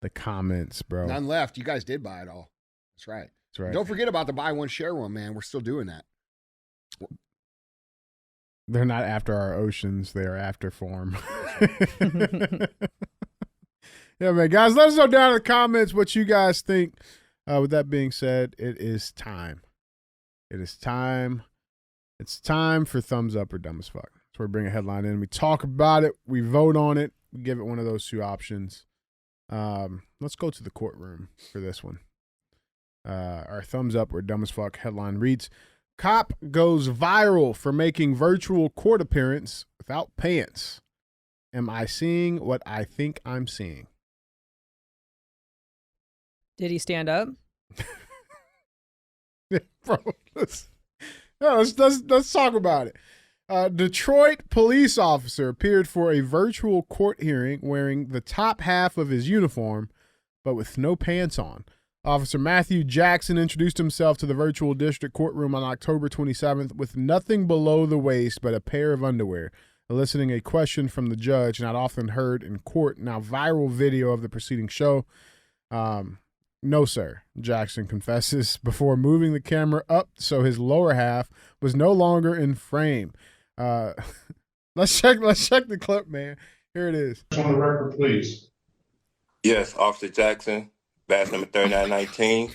the comments, bro. None left. You guys did buy it all. That's right. That's right. Don't forget about the buy one, share one, man. We're still doing that. They're not after our oceans. They are after form. Yeah, man. Guys, let us know down in the comments what you guys think. With that being said, it is time. It is time. It's time for thumbs up or dumb as fuck. So we bring a headline in. We talk about it. We vote on it. We give it one of those two options. Let's go to the courtroom for this one. Our thumbs up or dumb as fuck headline reads, cop goes viral for making virtual court appearance without pants. Am I seeing what I think I'm seeing? Did he stand up? Bro, let's talk about it. Detroit police officer appeared for a virtual court hearing wearing the top half of his uniform, but with no pants on. Officer Matthew Jackson introduced himself to the virtual district courtroom on October 27th with nothing below the waist but a pair of underwear, eliciting a question from the judge not often heard in court. Now, viral video of the preceding show. No, sir, Jackson confesses before moving the camera up so his lower half was no longer in frame. Let's check the clip, man. Here it is. On the record, please. Yes, Officer Jackson, badge number 3919.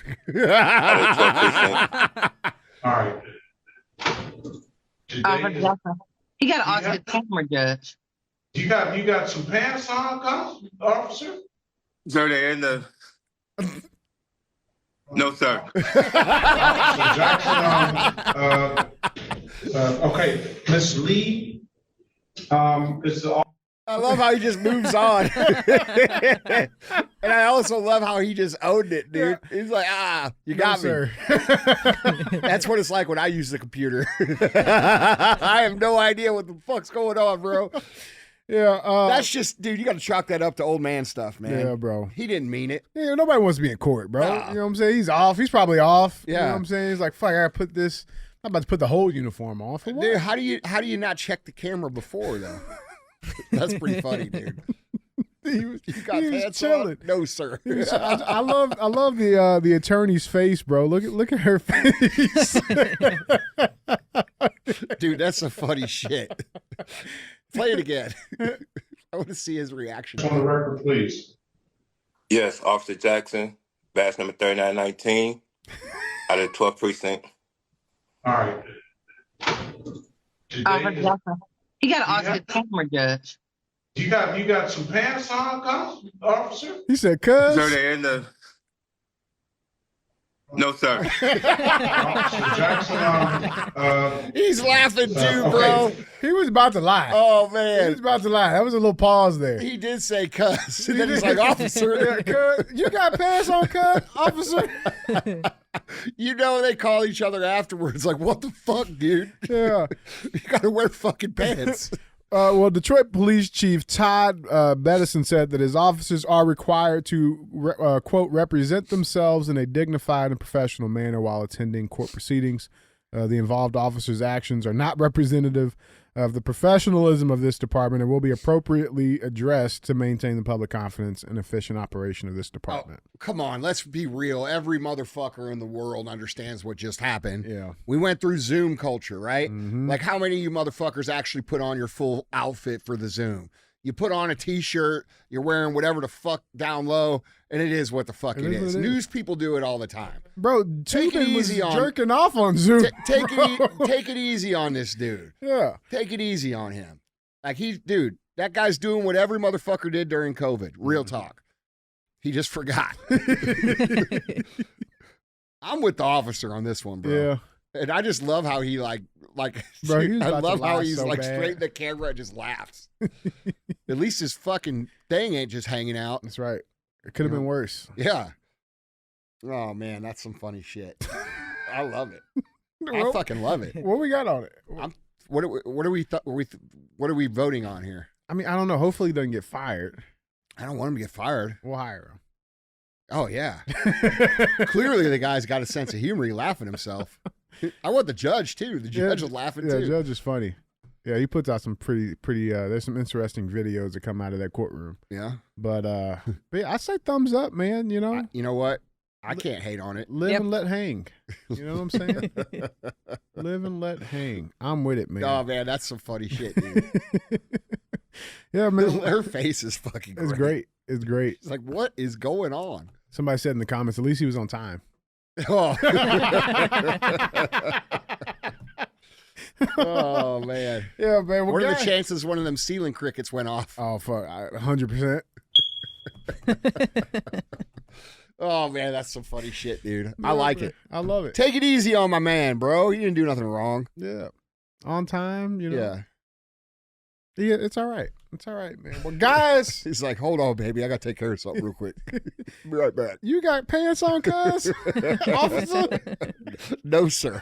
All right. You got to ask the camera judge. You got some pants on, officer? Sir, they're in the... No, sir. Officer Jackson, okay, Miss Lee, is the... I love how he just moves on. And I also love how he just owned it, dude. He's like, you got me. That's what it's like when I use the computer. I have no idea what the fuck's going on, bro. Yeah. That's just, dude, you got to chalk that up to old man stuff, man. Yeah, bro. He didn't mean it. Yeah, nobody wants to be in court, bro. You know what I'm saying? He's off. He's probably off. Yeah. You know what I'm saying? He's like, fuck, I got to put this I'm about to put the whole uniform on for what? Dude, how do you not check the camera before though? That's pretty funny, dude. You got pants on? No, sir. I love the attorney's face, bro. Look at her face. Dude, that's some funny shit. Play it again. I want to see his reaction. On the record, please. Yes, Officer Jackson, badge number 3919, out of the 12th precinct. All right. Today, He got an Oscar camera, Judge. you got some pants on, officer? He said, "Cuz." Sir, they're in the... No, sir. Officer Jackson, he's laughing too, bro. He was about to lie. Oh He man, was about to lie. That was a little pause there. he did say "cuss," and then he's like, "Officer." Cuz, you got pants on, cuz, officer. You know they call each other afterwards, like, "What the fuck, dude? Yeah. You gotta wear fucking pants." Well, Detroit Police Chief Todd Bedison said that his officers are required to, quote, represent themselves in a dignified and professional manner while attending court proceedings. The involved officers' actions are not representative of the professionalism of this department and will be appropriately addressed to maintain the public confidence and efficient operation of this department. Oh, come on, let's be real. Every motherfucker in the world understands what just happened. Yeah. We went through Zoom culture, right? Like, how many of you motherfuckers actually put on your full outfit for the Zoom? You put on a t-shirt, you're wearing whatever the fuck down low, and it is what the fuck it is. News people do it all the time. Bro, Take it Tubin was easy on jerking off on Zoom. Take it easy on this dude. Yeah. Take it easy on him. Like, dude, that guy's doing what every motherfucker did during COVID. Real talk. He just forgot. I'm with the officer on this one, bro. Yeah. And I just love how he like Bro, he was I about to love how lie he's so like bad. straight in the camera and just laughs. At least his fucking thing ain't just hanging out. That's right. It could have been worse. Yeah. Oh man, that's some funny shit. I love it. I Well, fucking love it. What we got on it? What are we voting on here? I mean, I don't know. Hopefully he doesn't get fired. I don't want him to get fired. We'll hire him. Oh yeah. Clearly the guy's got a sense of humor. He laughing himself. I want the judge too. The judge is laughing too. Yeah, the judge is funny. Yeah, he puts out some pretty there's some interesting videos that come out of that courtroom. Yeah. But yeah, I say thumbs up, man, you know. You know what? I can't hate on it. Live and let hang. You know what I'm saying? Live and let hang. I'm with it, man. Oh man, that's some funny shit, dude. Yeah, man. Her face is fucking great. It's great. It's great. It's like, what is going on? Somebody said in the comments, at least he was on time. Oh, oh man. Yeah, man. What are the chances one of them ceiling crickets went off? Oh, fuck. 100%. Oh man, that's some funny shit, dude. I like it. I love it. Take it easy on my man, bro. He didn't do nothing wrong. Yeah. On time, you know. Yeah. Yeah, it's all right. It's all right, man. Well, guys. He's like, hold on, baby. I got to take care of something real quick. Be right back. You got pants on, cuz? Officer? No, sir.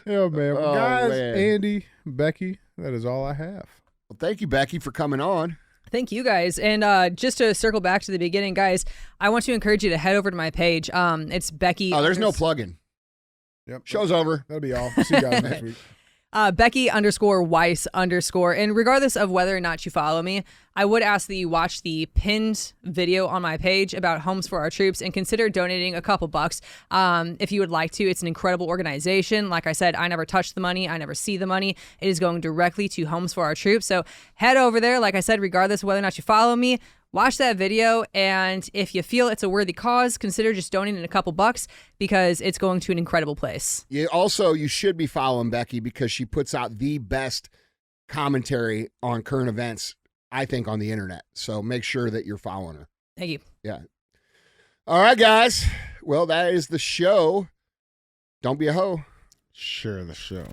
Yeah, man. Well, Oh, guys, man. Andy, Becky, that is all I have. Well, thank you, Becky, for coming on. Thank you guys. And just to circle back to the beginning, guys, I want to encourage you to head over to my page. It's Becky. Oh, there's no plug-in. Yep. Show's over. That'll be all. See you guys next week. Becky_Weiss_. And regardless of whether or not you follow me, I would ask that you watch the pinned video on my page about Homes for Our Troops and consider donating a couple bucks if you would like to. It's an incredible organization. Like I said, I never touch the money. I never see the money. It is going directly to Homes for Our Troops. So head over there. Like I said, regardless of whether or not you follow me, watch that video, and if you feel it's a worthy cause, consider just donating a couple bucks because it's going to an incredible place. You should be following Becky because she puts out the best commentary on current events, I think, on the internet. So make sure that you're following her. Thank you. Yeah. All right, guys. Well, that is the show. Don't be a hoe. Sure, the show.